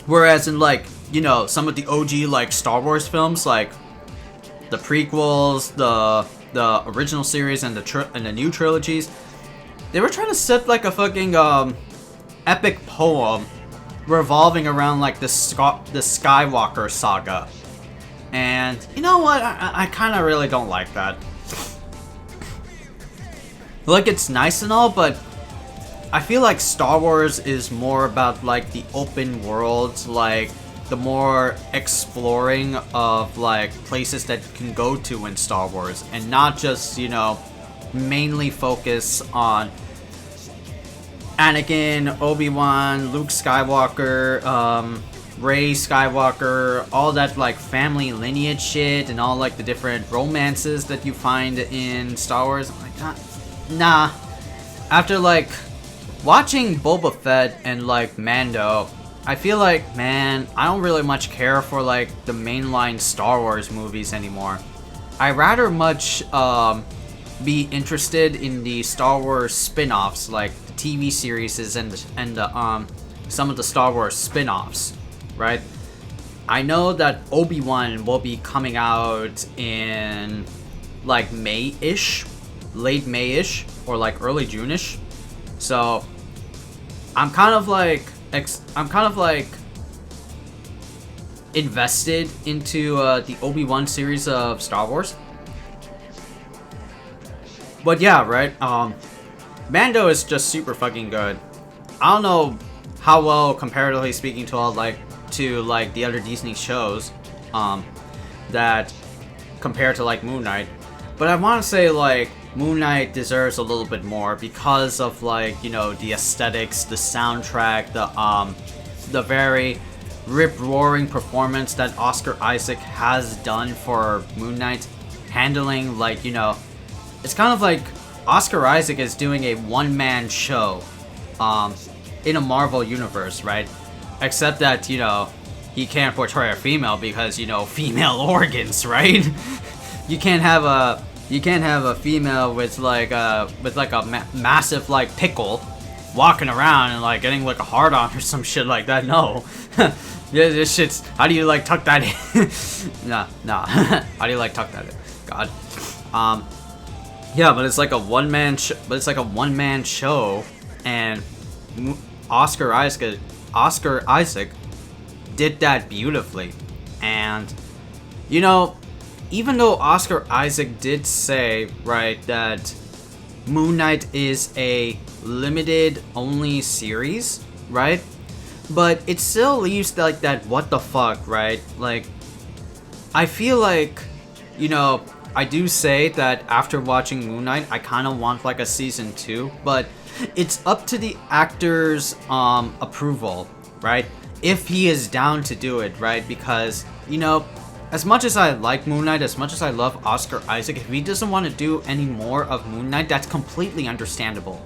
Whereas in, like, you know, some of the OG like Star Wars films, like the prequels, the original series, and the new trilogies, they were trying to set like a fucking epic poem revolving around like the Skywalker saga. And you know what? I kind of really don't like that. Like, it's nice and all, but I feel like Star Wars is more about like the open world, like the more exploring of like places that you can go to in Star Wars, and not just, you know, mainly focus on Anakin, Obi-Wan, Luke Skywalker, Rey Skywalker, all that like family lineage shit, and all like the different romances that you find in Star Wars. I'm like, nah. After like watching Boba Fett and like Mando, I feel like, man, I don't really much care for like the mainline Star Wars movies anymore. I rather much be interested in the Star Wars spin-offs, like the TV series and the some of the Star Wars spin-offs, right? I know that Obi-Wan will be coming out in like May-ish, late May-ish, or like early June-ish. So I'm kind of like invested into the Obi-Wan series of Star Wars. But yeah, right, Mando is just super fucking good. I don't know how well, comparatively speaking, to the other Disney shows that compare to like Moon Knight, but I want to say like Moon Knight deserves a little bit more because of like, you know, the aesthetics, the soundtrack, the very rip-roaring performance that Oscar Isaac has done for Moon Knight, handling like, you know, it's kind of like Oscar Isaac is doing a one-man show in a Marvel universe, right? Except that, you know, he can't portray a female because, you know, female organs, right? You can't have a female with like a massive like pickle walking around and like getting like a hard on or some shit like that. No. Yeah, this shit's, how do you like tuck that in? nah. How do you like tuck that in? God. Yeah, but it's like a one-man show, and Oscar Isaac did that beautifully. And you know, even though Oscar Isaac did say, right, that Moon Knight is a limited only series, right? But it still leaves like that what the fuck, right? Like, I feel like, you know, I do say that after watching Moon Knight, I kind of want like a season 2, but it's up to the actors' approval, right? if he is down to do it, right? Because, you know, as much as I like Moon Knight, as much as I love Oscar Isaac, if he doesn't want to do any more of Moon Knight, that's completely understandable.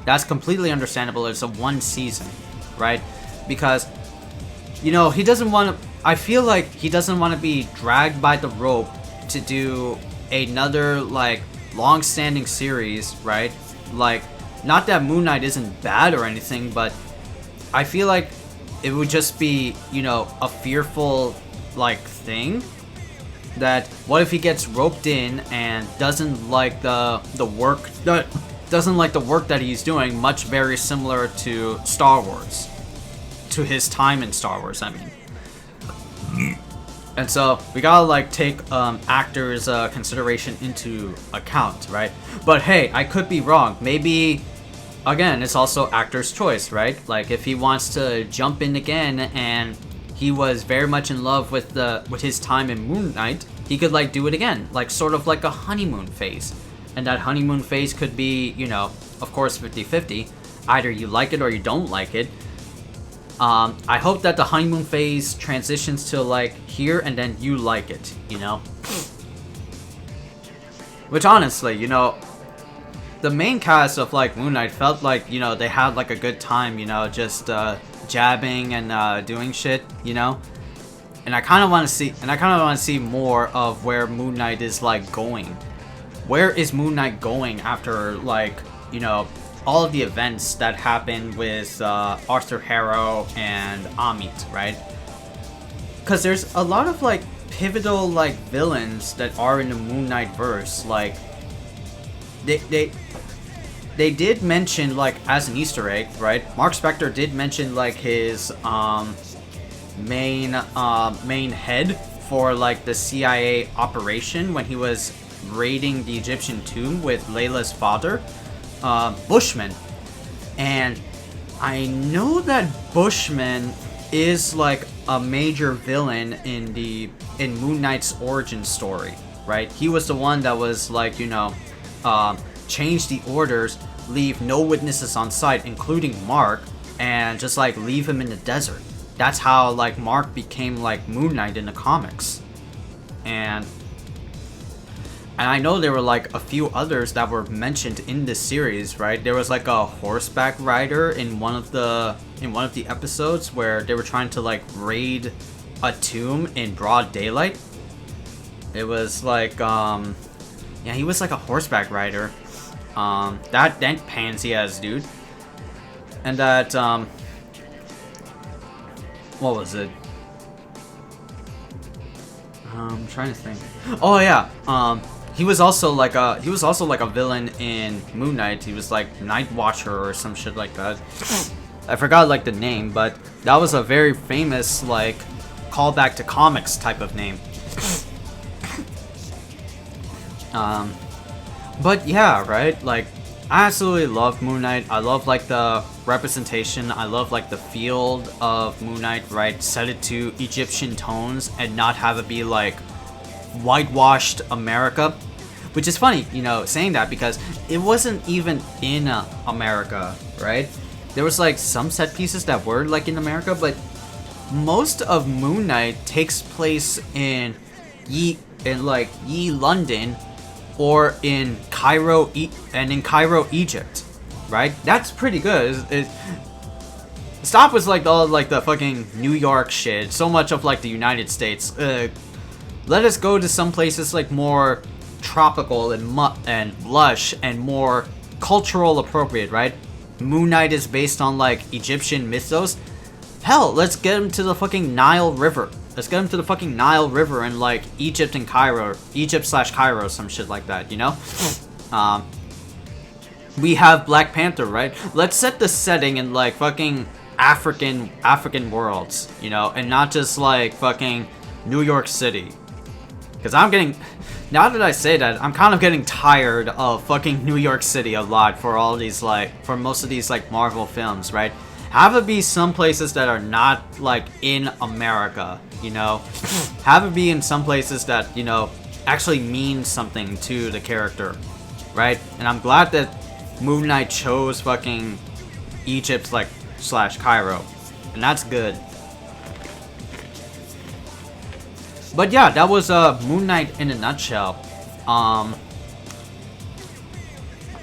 That's completely understandable. It's a one season, right? Because, you know, he doesn't want to... I feel like he doesn't want to be dragged by the rope to do another, like, long-standing series, right? Like, not that Moon Knight isn't bad or anything, but I feel like it would just be, you know, a fearful, like, thing. That, what if he gets roped in and doesn't like the work... doesn't like the work that he's doing, much very similar to Star Wars. To his time in Star Wars, I mean. And so, we gotta, like, take actors' consideration into account, right? But hey, I could be wrong. Maybe, again, it's also actor's choice, right? Like, if he wants to jump in again and he was very much in love with his time in Moon Knight, he could, like, do it again. Like, sort of like a honeymoon phase. And that honeymoon phase could be, you know, of course, 50-50. Either you like it or you don't like it. I hope that the honeymoon phase transitions to, like, here and then you like it, you know? Which, honestly, you know, the main cast of, like, Moon Knight felt like, you know, they had, like, a good time, you know, just, jabbing and, doing shit, you know? And I kind of want to see more of where Moon Knight is, like, going. Where is Moon Knight going after, like, you know, all of the events that happened with Arthur Harrow and Amit, right? Because there's a lot of, like, pivotal, like, villains that are in the Moon Knight verse. Like, they did mention, like, as an Easter egg, right? Mark Spector did mention, like, his main head for, like, the CIA operation when he was raiding the Egyptian tomb with Layla's father. Bushman. And I know that Bushman is, like, a major villain in Moon Knight's origin story, right? He was the one that was, like, you know, change the orders, leave no witnesses on site, including Mark, and just, like, leave him in the desert. That's how, like, Mark became, like, Moon Knight in the comics. And I know there were, like, a few others that were mentioned in this series, right? There was, like, a horseback rider in one of the episodes where they were trying to, like, raid a tomb in broad daylight. It was like, yeah, he was like a horseback rider. That pansy ass dude. And that, what was it? I'm trying to think. Oh yeah, he was also like a villain in Moon Knight. He was like Night Watcher or some shit like that. I forgot, like, the name, but that was a very famous, like, callback to comics type of name. But yeah, right? Like, I absolutely love Moon Knight. I love, like, the representation. I love, like, the field of Moon Knight, right? Set it to Egyptian tones and not have it be, like, whitewashed America. Which is funny, you know, saying that, because it wasn't even in America, right? There was, like, some set pieces that were, like, in America, but most of Moon Knight takes place in London, or in Cairo, Egypt, right? That's pretty good. Stop with, like, all, like, the fucking New York shit. So much of, like, the United States. Let us go to some places, like, more tropical and lush and more cultural appropriate, right? Moon Knight is based on, like, Egyptian mythos. Hell, let's get him to the fucking Nile River. Let's get him to the fucking Nile River in, like, Egypt and Cairo. Egypt/Cairo, some shit like that, you know? We have Black Panther, right? Let's set the setting in, like, fucking African worlds, you know? And not just, like, fucking New York City. Because now that I say that, I'm kind of getting tired of fucking New York City a lot for all these, like, for most of these, like, Marvel films, right? Have it be some places that are not, like, in America, you know? Have it be in some places that, you know, actually mean something to the character, right? And I'm glad that Moon Knight chose fucking Egypt, like, /Cairo. And that's good. But yeah, that was Moon Knight in a nutshell.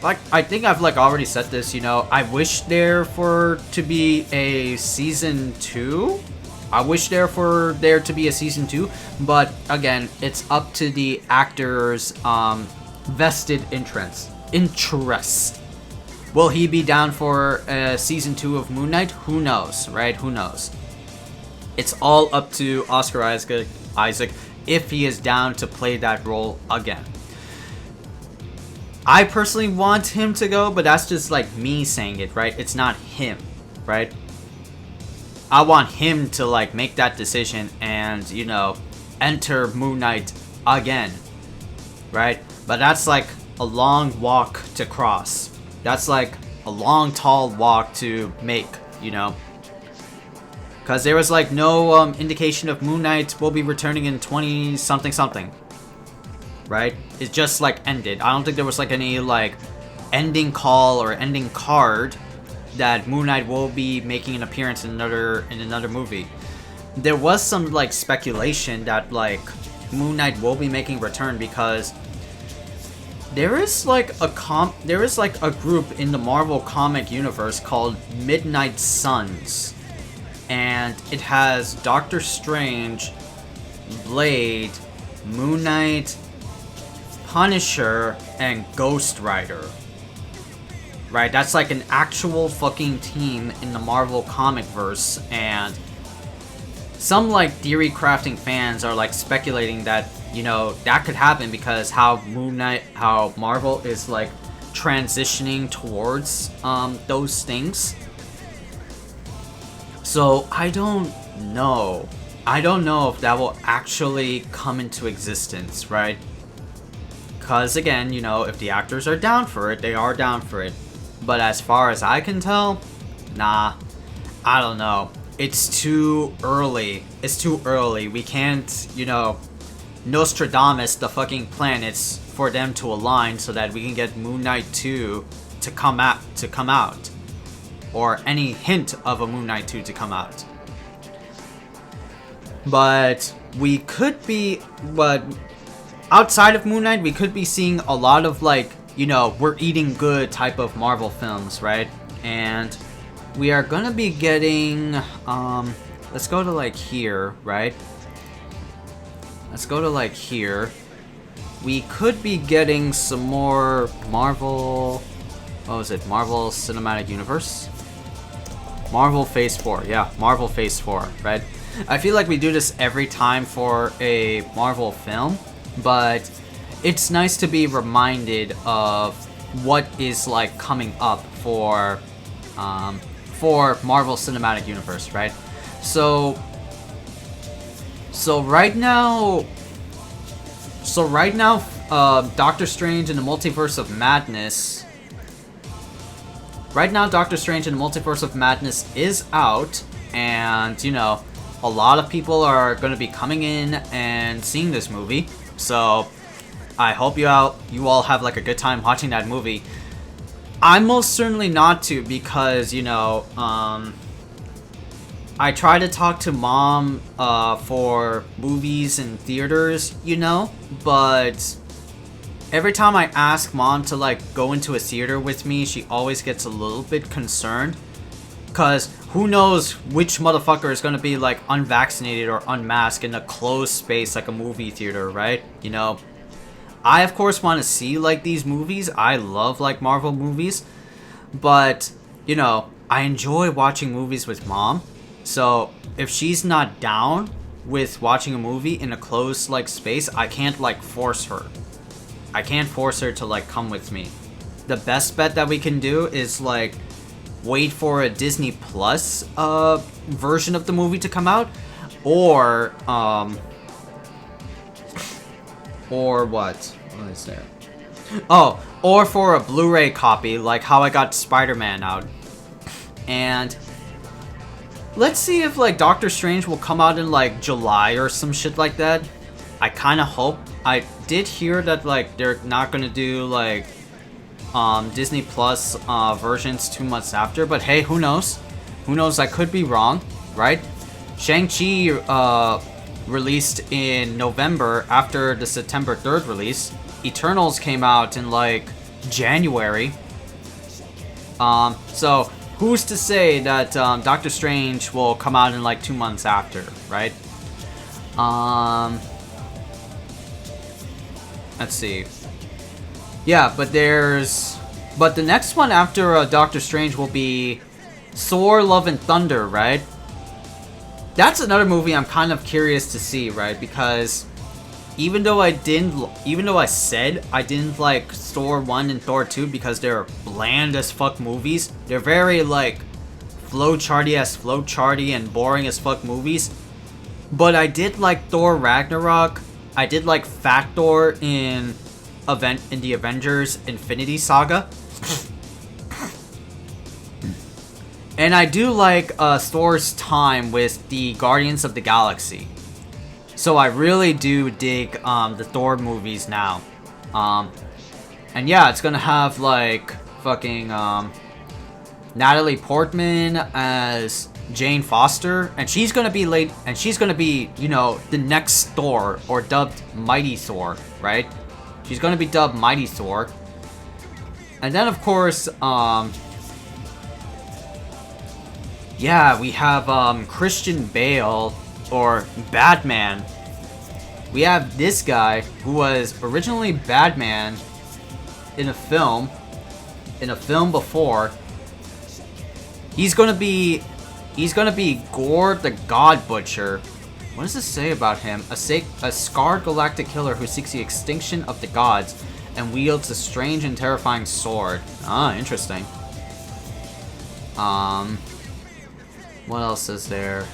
Like, I think I've like already said this, you know, I wish there for to be a season 2. I wish there to be a season 2, but again, it's up to the actors' vested interest. Will he be down for season 2 of Moon Knight? Who knows, right? Who knows? It's all up to Oscar Isaac if he is down to play that role again. I personally want him to go, but that's just like me saying it, right? It's not him, right? I want him to like make that decision and, you know, enter Moon Knight again, right? But that's like a long walk to cross. That's like a long, tall walk to make, you know? Because there was like no indication of Moon Knight will be returning in 20-something. Right? It just like ended. I don't think there was like any like ending call or ending card that Moon Knight will be making an appearance in another movie. There was some like speculation that like Moon Knight will be making a return because there is like a group in the Marvel comic universe called Midnight Suns, and it has Doctor Strange, Blade, Moon Knight, Punisher, and Ghost Rider. Right, that's like an actual fucking team in the Marvel comic verse, and some like theory crafting fans are like speculating that, you know, that could happen because how Marvel is like transitioning towards those things. So I don't know if that will actually come into existence, right? Because again, you know, if the actors are down for it, they are down for it. But as far as I can tell, nah, I don't know. It's too early. It's too early. We can't, you know, Nostradamus the fucking planets for them to align so that we can get Moon Knight 2 to come out. Or any hint of a Moon Knight 2 to come out. But we could be, outside of Moon Knight, we could be seeing a lot of like, you know, we're eating good type of Marvel films, right? And we are gonna be getting, let's go to like here, right? Let's go to like here. We could be getting some more Marvel, what was it? Marvel Cinematic Universe? Marvel Phase 4, yeah, Marvel Phase 4, right? I feel like we do this every time for a Marvel film, but it's nice to be reminded of what is like coming up for Marvel Cinematic Universe, right? So right now, Doctor Strange in the Multiverse of Madness. Right now, Doctor Strange in the Multiverse of Madness is out, and you know, a lot of people are going to be coming in and seeing this movie. So I hope you all have like a good time watching that movie. I'm most certainly not to, because, you know, I try to talk to mom for movies and theaters, you know, but every time I ask mom to like go into a theater with me, she always gets a little bit concerned, because who knows which motherfucker is going to be like unvaccinated or unmasked in a closed space like a movie theater, right? You know, I of course want to see like these movies. I love like Marvel movies, but you know, I enjoy watching movies with mom. So if she's not down with watching a movie in a closed like space, I can't like force her. I can't force her to like come with me. The best bet that we can do is like wait for a Disney Plus version of the movie to come out, or what is there? Oh, or for a Blu-ray copy, like how I got Spider-Man out. And let's see if like Doctor Strange will come out in like July or some shit like that. I kind of hope. I did hear that like they're not gonna do like Disney Plus versions 2 months after, but hey, who knows? Who knows? I could be wrong, right? Shang-Chi released in November after the September 3rd release. Eternals came out in like January. So who's to say that Doctor Strange will come out in like 2 months after, right? Let's see. Yeah, but the next one after Doctor Strange will be Thor: Love and Thunder, right? That's another movie I'm kind of curious to see, right? Because even though I said I didn't like Thor 1 and Thor 2 because they're bland as fuck movies, they're very like flowcharty and boring as fuck movies. But I did like Thor Ragnarok. I did like Fat Thor in the Avengers Infinity Saga. And I do like Thor's time with the Guardians of the Galaxy. So I really do dig the Thor movies now. And yeah, it's gonna have like fucking Natalie Portman as Jane Foster, and she's gonna be you know, the next Thor, or dubbed Mighty Thor, right? She's gonna be dubbed Mighty Thor. And then of course, yeah, we have Christian Bale, or Batman. We have this guy who was originally Batman in a film before. He's gonna be Gore the God Butcher. What does this say about him? A scarred galactic killer who seeks the extinction of the gods and wields a strange and terrifying sword. Ah, interesting. What else is there?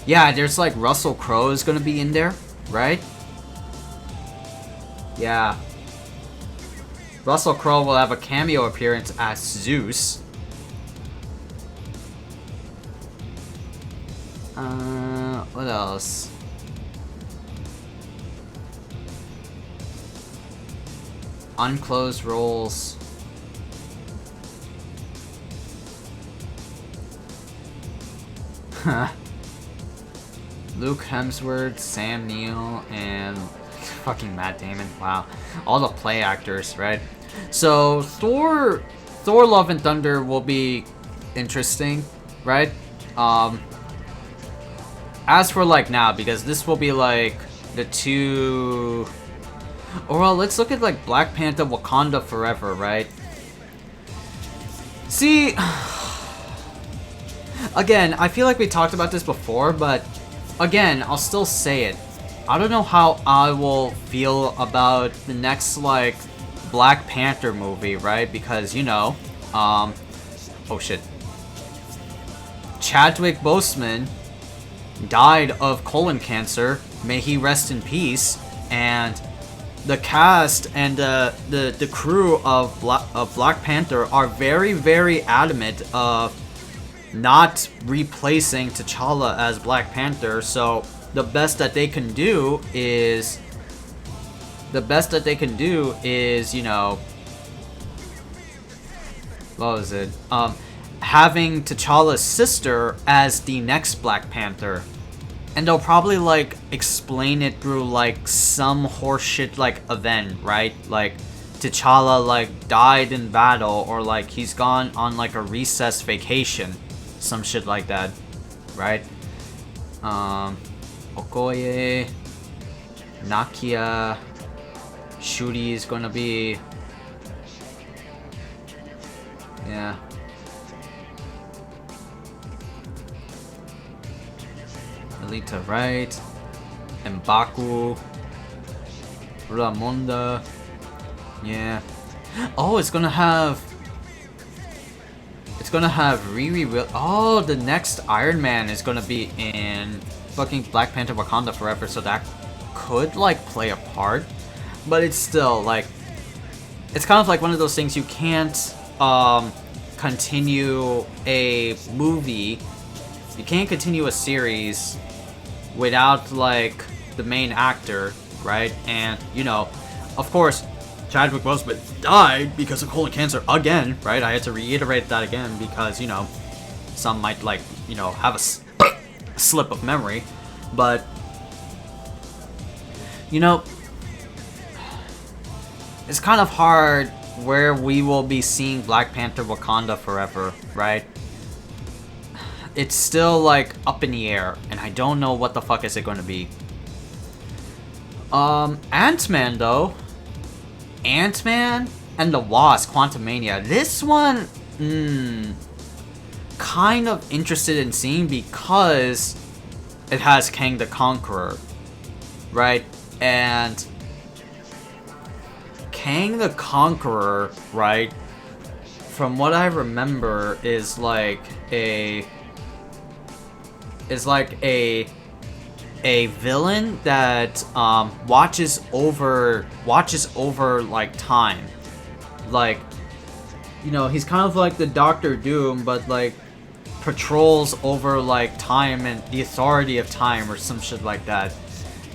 Yeah, there's like Russell Crowe is gonna be in there, right? Yeah. Russell Crowe will have a cameo appearance as Zeus. What else? Unclosed roles. Luke Hemsworth, Sam Neill, and fucking Matt Damon. Wow. All the play actors, right? So, Thor Love and Thunder will be interesting, right? As for like now, because this will be like the two... Or well, let's look at like Black Panther Wakanda Forever, right? See... Again, I feel like we talked about this before, but again, I'll still say it. I don't know how I will feel about the next, like, Black Panther movie, right? Because, you know, oh shit. Chadwick Boseman died of colon cancer. May he rest in peace. And the cast and the crew of Black Panther are very, very adamant of not replacing T'Challa as Black Panther, so the best that they can do is, you know, what was it? Having T'Challa's sister as the next Black Panther. And they'll probably, like, explain it through, like, some horseshit, like, event, right? Like, T'Challa, like, died in battle, or, like, he's gone on, like, a recess vacation. Some shit like that, right? Okoye, Nakia, Shuri is gonna be... Yeah. Alita Wright, M'Baku, Ramonda. Yeah. Oh, it's gonna have Riri Will. Oh, the next Iron Man is gonna be in fucking Black Panther Wakanda Forever, so that could like play a part, but it's still like, it's kind of like one of those things you can't continue a movie, you can't continue a series without like the main actor, right? And you know, of course, Chadwick Boseman died because of colon cancer again, right? I had to reiterate that again because, you know, some might like, you know, have slip of memory. But, you know, it's kind of hard where we will be seeing Black Panther Wakanda forever, right? It's still, like, up in the air, and I don't know what the fuck is it going to be. Ant-Man, though. Ant-Man and the Wasp, Quantumania. This one, kind of interested in seeing because it has Kang the Conqueror, right? And Kang the Conqueror, right, from what I remember, is like a villain that watches over like time. Like, you know, he's kind of like the Doctor Doom, but like patrols over like time and the authority of time or some shit like that.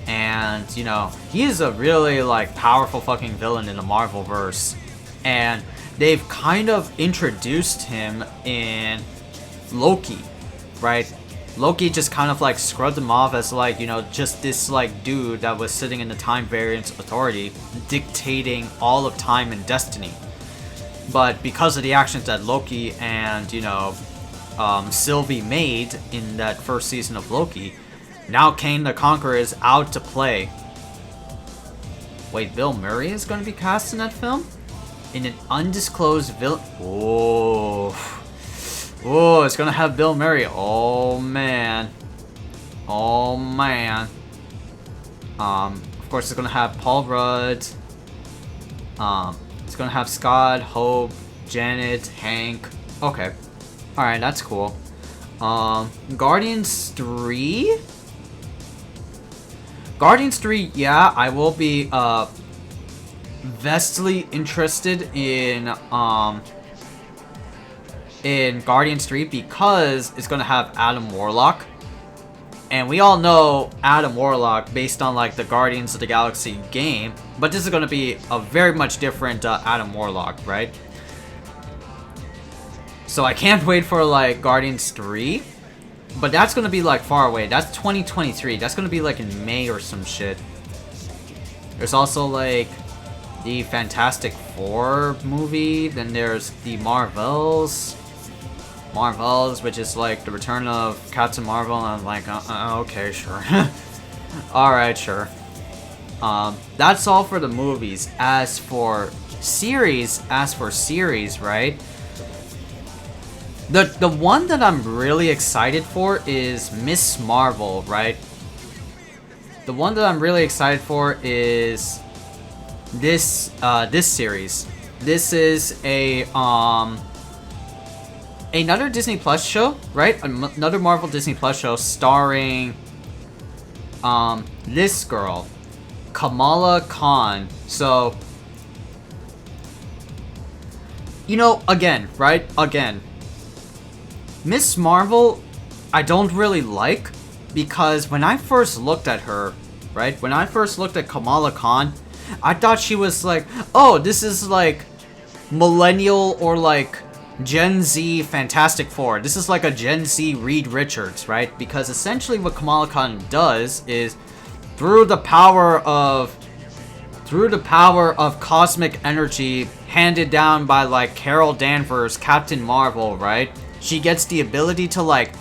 And, you know, he is a really, like, powerful fucking villain in the Marvel-verse. And they've kind of introduced him in Loki, right? Loki just kind of, like, scrubbed him off as, like, you know, just this, like, dude that was sitting in the Time Variance Authority, dictating all of time and destiny. But because of the actions that Loki and, you know, Sylvie made in that first season of Loki, now Kang the Conqueror is out to play. Wait, Bill Murray is going to be cast in that film? In an undisclosed villain? Oh, it's going to have Bill Murray. Oh, man. Oh, man. Of course, it's going to have Paul Rudd. It's going to have Scott, Hope, Janet, Hank. Okay. Alright, that's cool. Guardians 3? Guardians 3, yeah, I will be vastly interested in Guardians 3 because it's gonna have Adam Warlock. And we all know Adam Warlock based on like the Guardians of the Galaxy game, but this is gonna be a very much different Adam Warlock, right? So I can't wait for like Guardians 3. But that's gonna be like far away. That's 2023. That's gonna be like in May or some shit. There's also like the Fantastic Four movie. Then there's the Marvels, which is like the return of Captain Marvel. And I'm like, okay, sure. Alright, sure. That's all for the movies. As for series, right? The one that I'm really excited for is Miss Marvel, right? The one that I'm really excited for is this series. This is a another Disney Plus show, right? Another Marvel Disney Plus show starring this girl, Kamala Khan. So, you know, again, right? Again, Miss Marvel, I don't really like, because when I first looked at her, right? When I first looked at Kamala Khan, I thought she was like, oh, this is like millennial or like Gen Z Fantastic Four. This is like a Gen Z Reed Richards, right? Because essentially what Kamala Khan does is through the power of cosmic energy handed down by like Carol Danvers, Captain Marvel, right? She gets the ability to like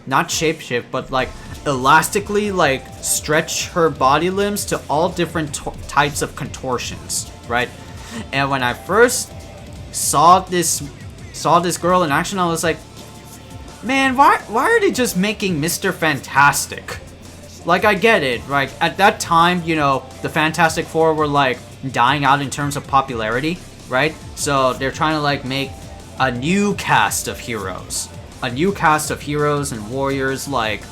not shapeshift, but like elastically like stretch her body limbs to all different types of contortions, right? And when I first saw this girl in action, I was like, man, why are they just making Mr. Fantastic? Like, I get it, right? At that time, you know, the Fantastic Four were like dying out in terms of popularity, right? So they're trying to like make a new cast of heroes. A new cast of heroes and warriors, like,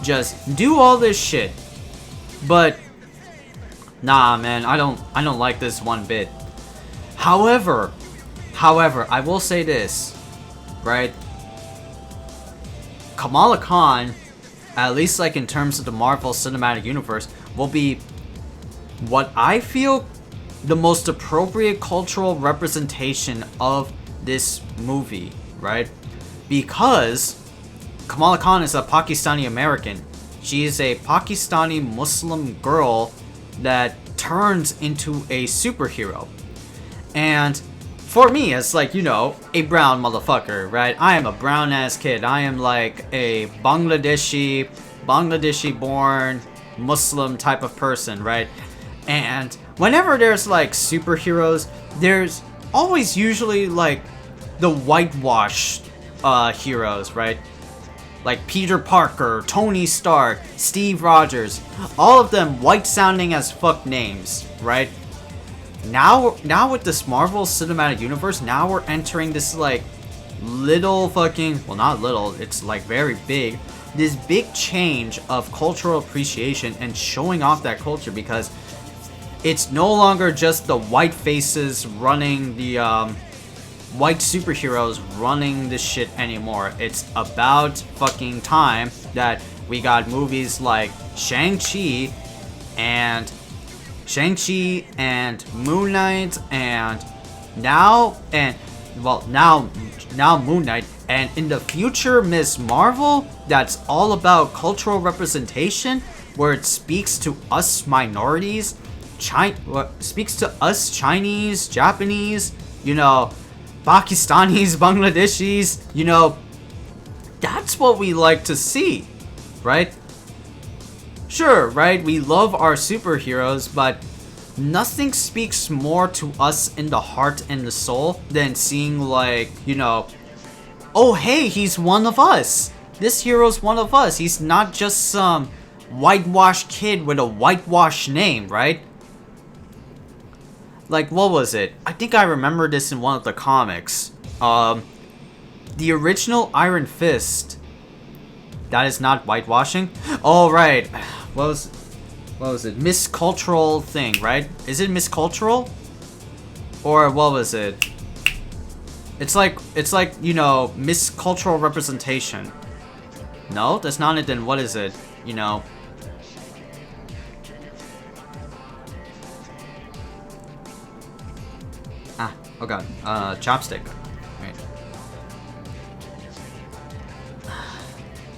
just do all this shit. But nah, man, I don't like this one bit. However, I will say this, right? Kamala Khan, at least like in terms of the Marvel Cinematic Universe, will be what I feel the most appropriate cultural representation of this movie, right? Because Kamala Khan is a Pakistani American. She is a Pakistani Muslim girl that turns into a superhero. And for me, as like, you know, a brown motherfucker, right? I am a brown ass kid. I am like a Bangladeshi born Muslim type of person, right? And whenever there's like superheroes, there's always usually like the whitewashed heroes, right? Like Peter Parker, Tony Stark, Steve Rogers, all of them white sounding as fuck names, right? Now with this Marvel Cinematic Universe, now we're entering this like little fucking, well not little, it's like very big, this big change of cultural appreciation and showing off that culture, because it's no longer just the white faces running the white superheroes running this shit anymore. It's about fucking time that we got movies like Shang-Chi and Moon Knight and now Moon Knight, and in the future Ms. Marvel, that's all about cultural representation, where it speaks to us minorities, speaks to us Chinese, Japanese, you know, Pakistanis, Bangladeshis, you know, that's what we like to see, right? Sure, right, we love our superheroes, but nothing speaks more to us in the heart and the soul than seeing like, you know, oh hey, he's one of us. This hero's one of us. He's not just some whitewashed kid with a whitewashed name, right? Like, what was it? I think I remember this in one of the comics. The original Iron Fist. That is not whitewashing? Oh, right. What was it? Miscultural thing, right? Is it miscultural? Or what was it? It's like, you know, miscultural representation. No, that's not it. Then what is it? You know. Oh god. Chopstick. Right.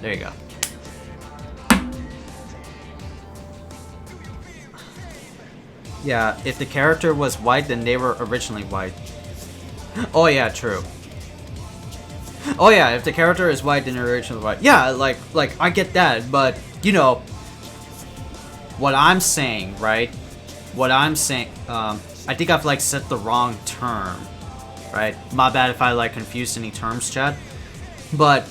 There you go. Yeah, if the character was white, then they were originally white. Oh yeah, true. Oh yeah, if the character is white, then they're originally white. Yeah, like I get that, but you know what I'm saying, right? What I'm saying, I think I've like said the wrong term, right? My bad if I like confused any terms, chat. But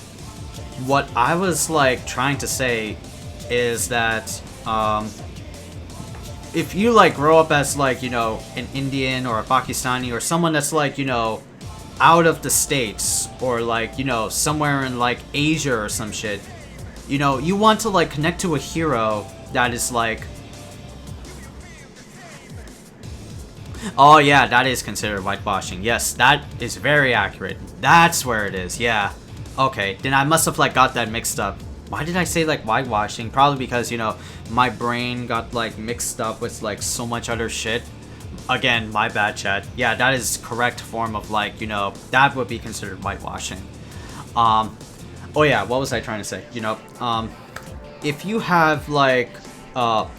what I was like trying to say is that if you like grow up as like, you know, an Indian or a Pakistani or someone that's like, you know, out of the States or like, you know, somewhere in like Asia or some shit, you know, you want to like connect to a hero that is like, oh yeah, that is considered whitewashing. Yes, that is very accurate. That's where it is. Yeah. Okay, then I must have like got that mixed up. Why did I say like whitewashing? Probably because, you know, my brain got like mixed up with like so much other shit. Again, my bad, chat. Yeah, that is correct form of like, you know, that would be considered whitewashing. Oh yeah, what was I trying to say? You know, if you have like,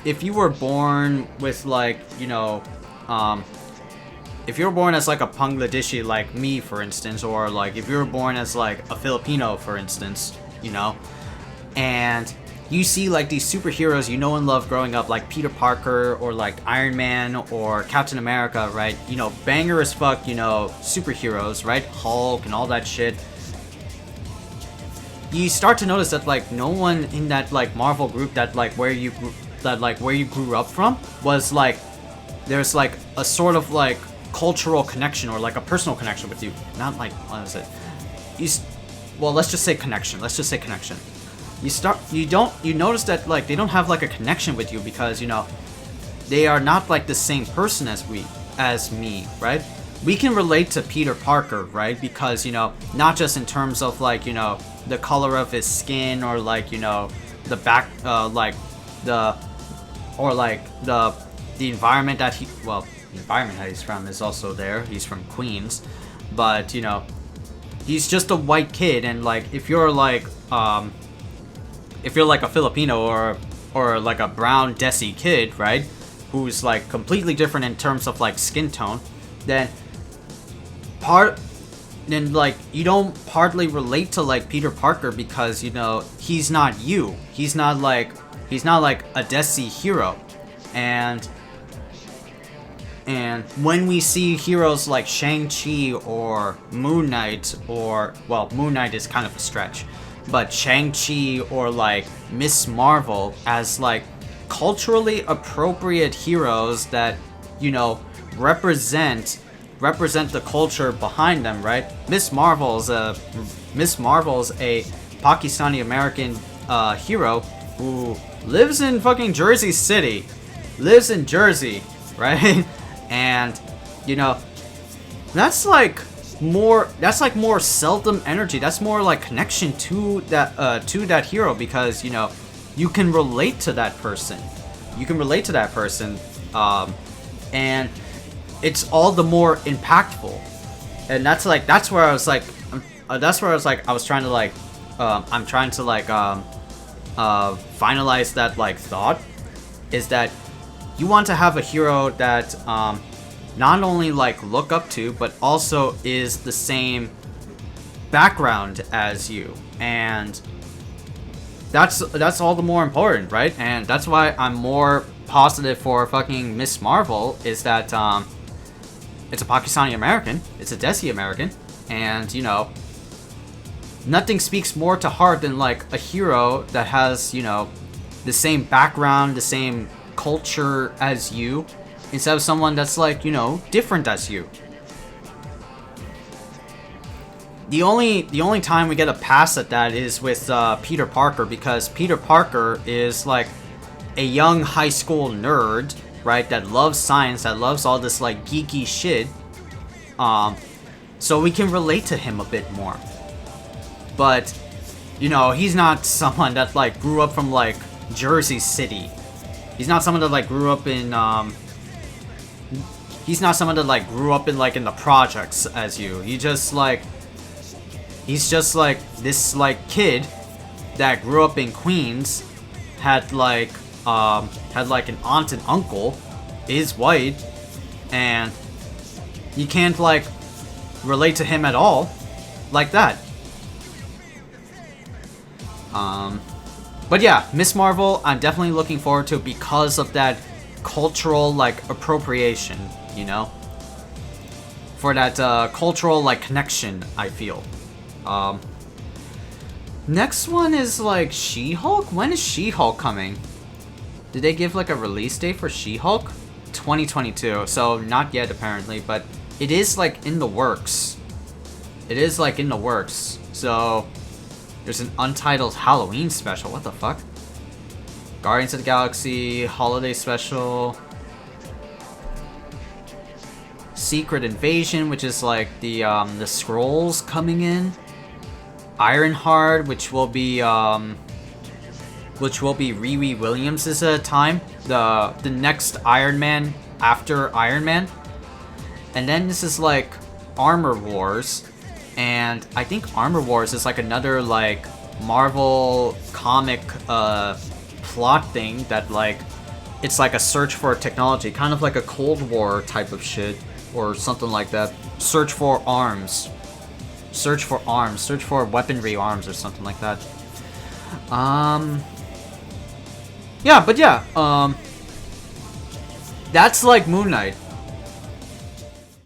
if you were born with like, you know, if you were born as like a Bangladeshi like me, for instance, or like if you were born as like a Filipino, for instance, you know, and you see like these superheroes you know and love growing up, like Peter Parker or like Iron Man or Captain America, right? You know, banger as fuck, you know, superheroes, right? Hulk and all that shit. You start to notice that like no one in that like Marvel group that like where you grew up from was like, there's like a sort of like cultural connection or like a personal connection with you. Not like, what is it? Well, let's just say connection. Let's just say connection. You notice that like they don't have like a connection with you because, you know, they are not like the same person as me, right? We can relate to Peter Parker, right? Because, you know, not just in terms of like, you know, the color of his skin or like, you know, the back, like the environment that the environment that he's from is also there. He's from Queens, but you know, he's just a white kid, and like if you're like if you're like a Filipino or like a brown Desi kid, right, who's like completely different in terms of like skin tone, then like you don't partly relate to like Peter Parker because, you know, he's not you. He's not like a Desi hero. And when we see heroes like Shang-Chi or Moon Knight, or, well, Moon Knight is kind of a stretch, but Shang-Chi or like Miss Marvel as like culturally appropriate heroes that, you know, represent the culture behind them, right? Miss Marvel's a Pakistani American hero who lives in fucking Jersey City. Lives in Jersey, right? And, you know, that's like more seldom energy. That's more like connection to that hero, because, you know, you can relate to that person. And it's all the more impactful. And that's where I was like, I'm trying to finalize that like thought, is that you want to have a hero that not only like look up to, but also is the same background as you. And that's all the more important, right? And that's why I'm more positive for fucking Miss Marvel, is that it's a Pakistani American, it's a Desi American, and, you know, nothing speaks more to heart than like a hero that has, you know, the same background, the same culture as you, instead of someone that's like, you know, different as you. The only time we get a pass at that is with Peter Parker, because Peter Parker is like a young high school nerd, right, that loves science, that loves all this like geeky shit. So we can relate to him a bit more. But, you know, he's not someone that like grew up from like Jersey City. He's not someone that like grew up in he's not someone that like grew up in like in the projects as you. He's just like this like kid that grew up in Queens, had like an aunt and uncle, is white, and you can't like relate to him at all like that. But yeah, Miss Marvel, I'm definitely looking forward to, because of that cultural like appropriation, you know, for that cultural like connection, I feel. Next one is like She-Hulk. When is She-Hulk coming? Did they give like a release date for She-Hulk? 2022, so not yet apparently, but it is like in the works. So there's an Untitled Halloween special. What the fuck? Guardians of the Galaxy Holiday Special. Secret Invasion, which is like the Skrulls coming in. Ironheart, which will be Riri Williams' time, the next Iron Man after Iron Man. And then this is like Armor Wars, and I think Armor Wars is like another like Marvel comic plot thing that like it's like a search for technology, kind of like a Cold War type of shit or something like that. Search for weaponry arms or something like that. Yeah, but yeah, that's like Moon Knight.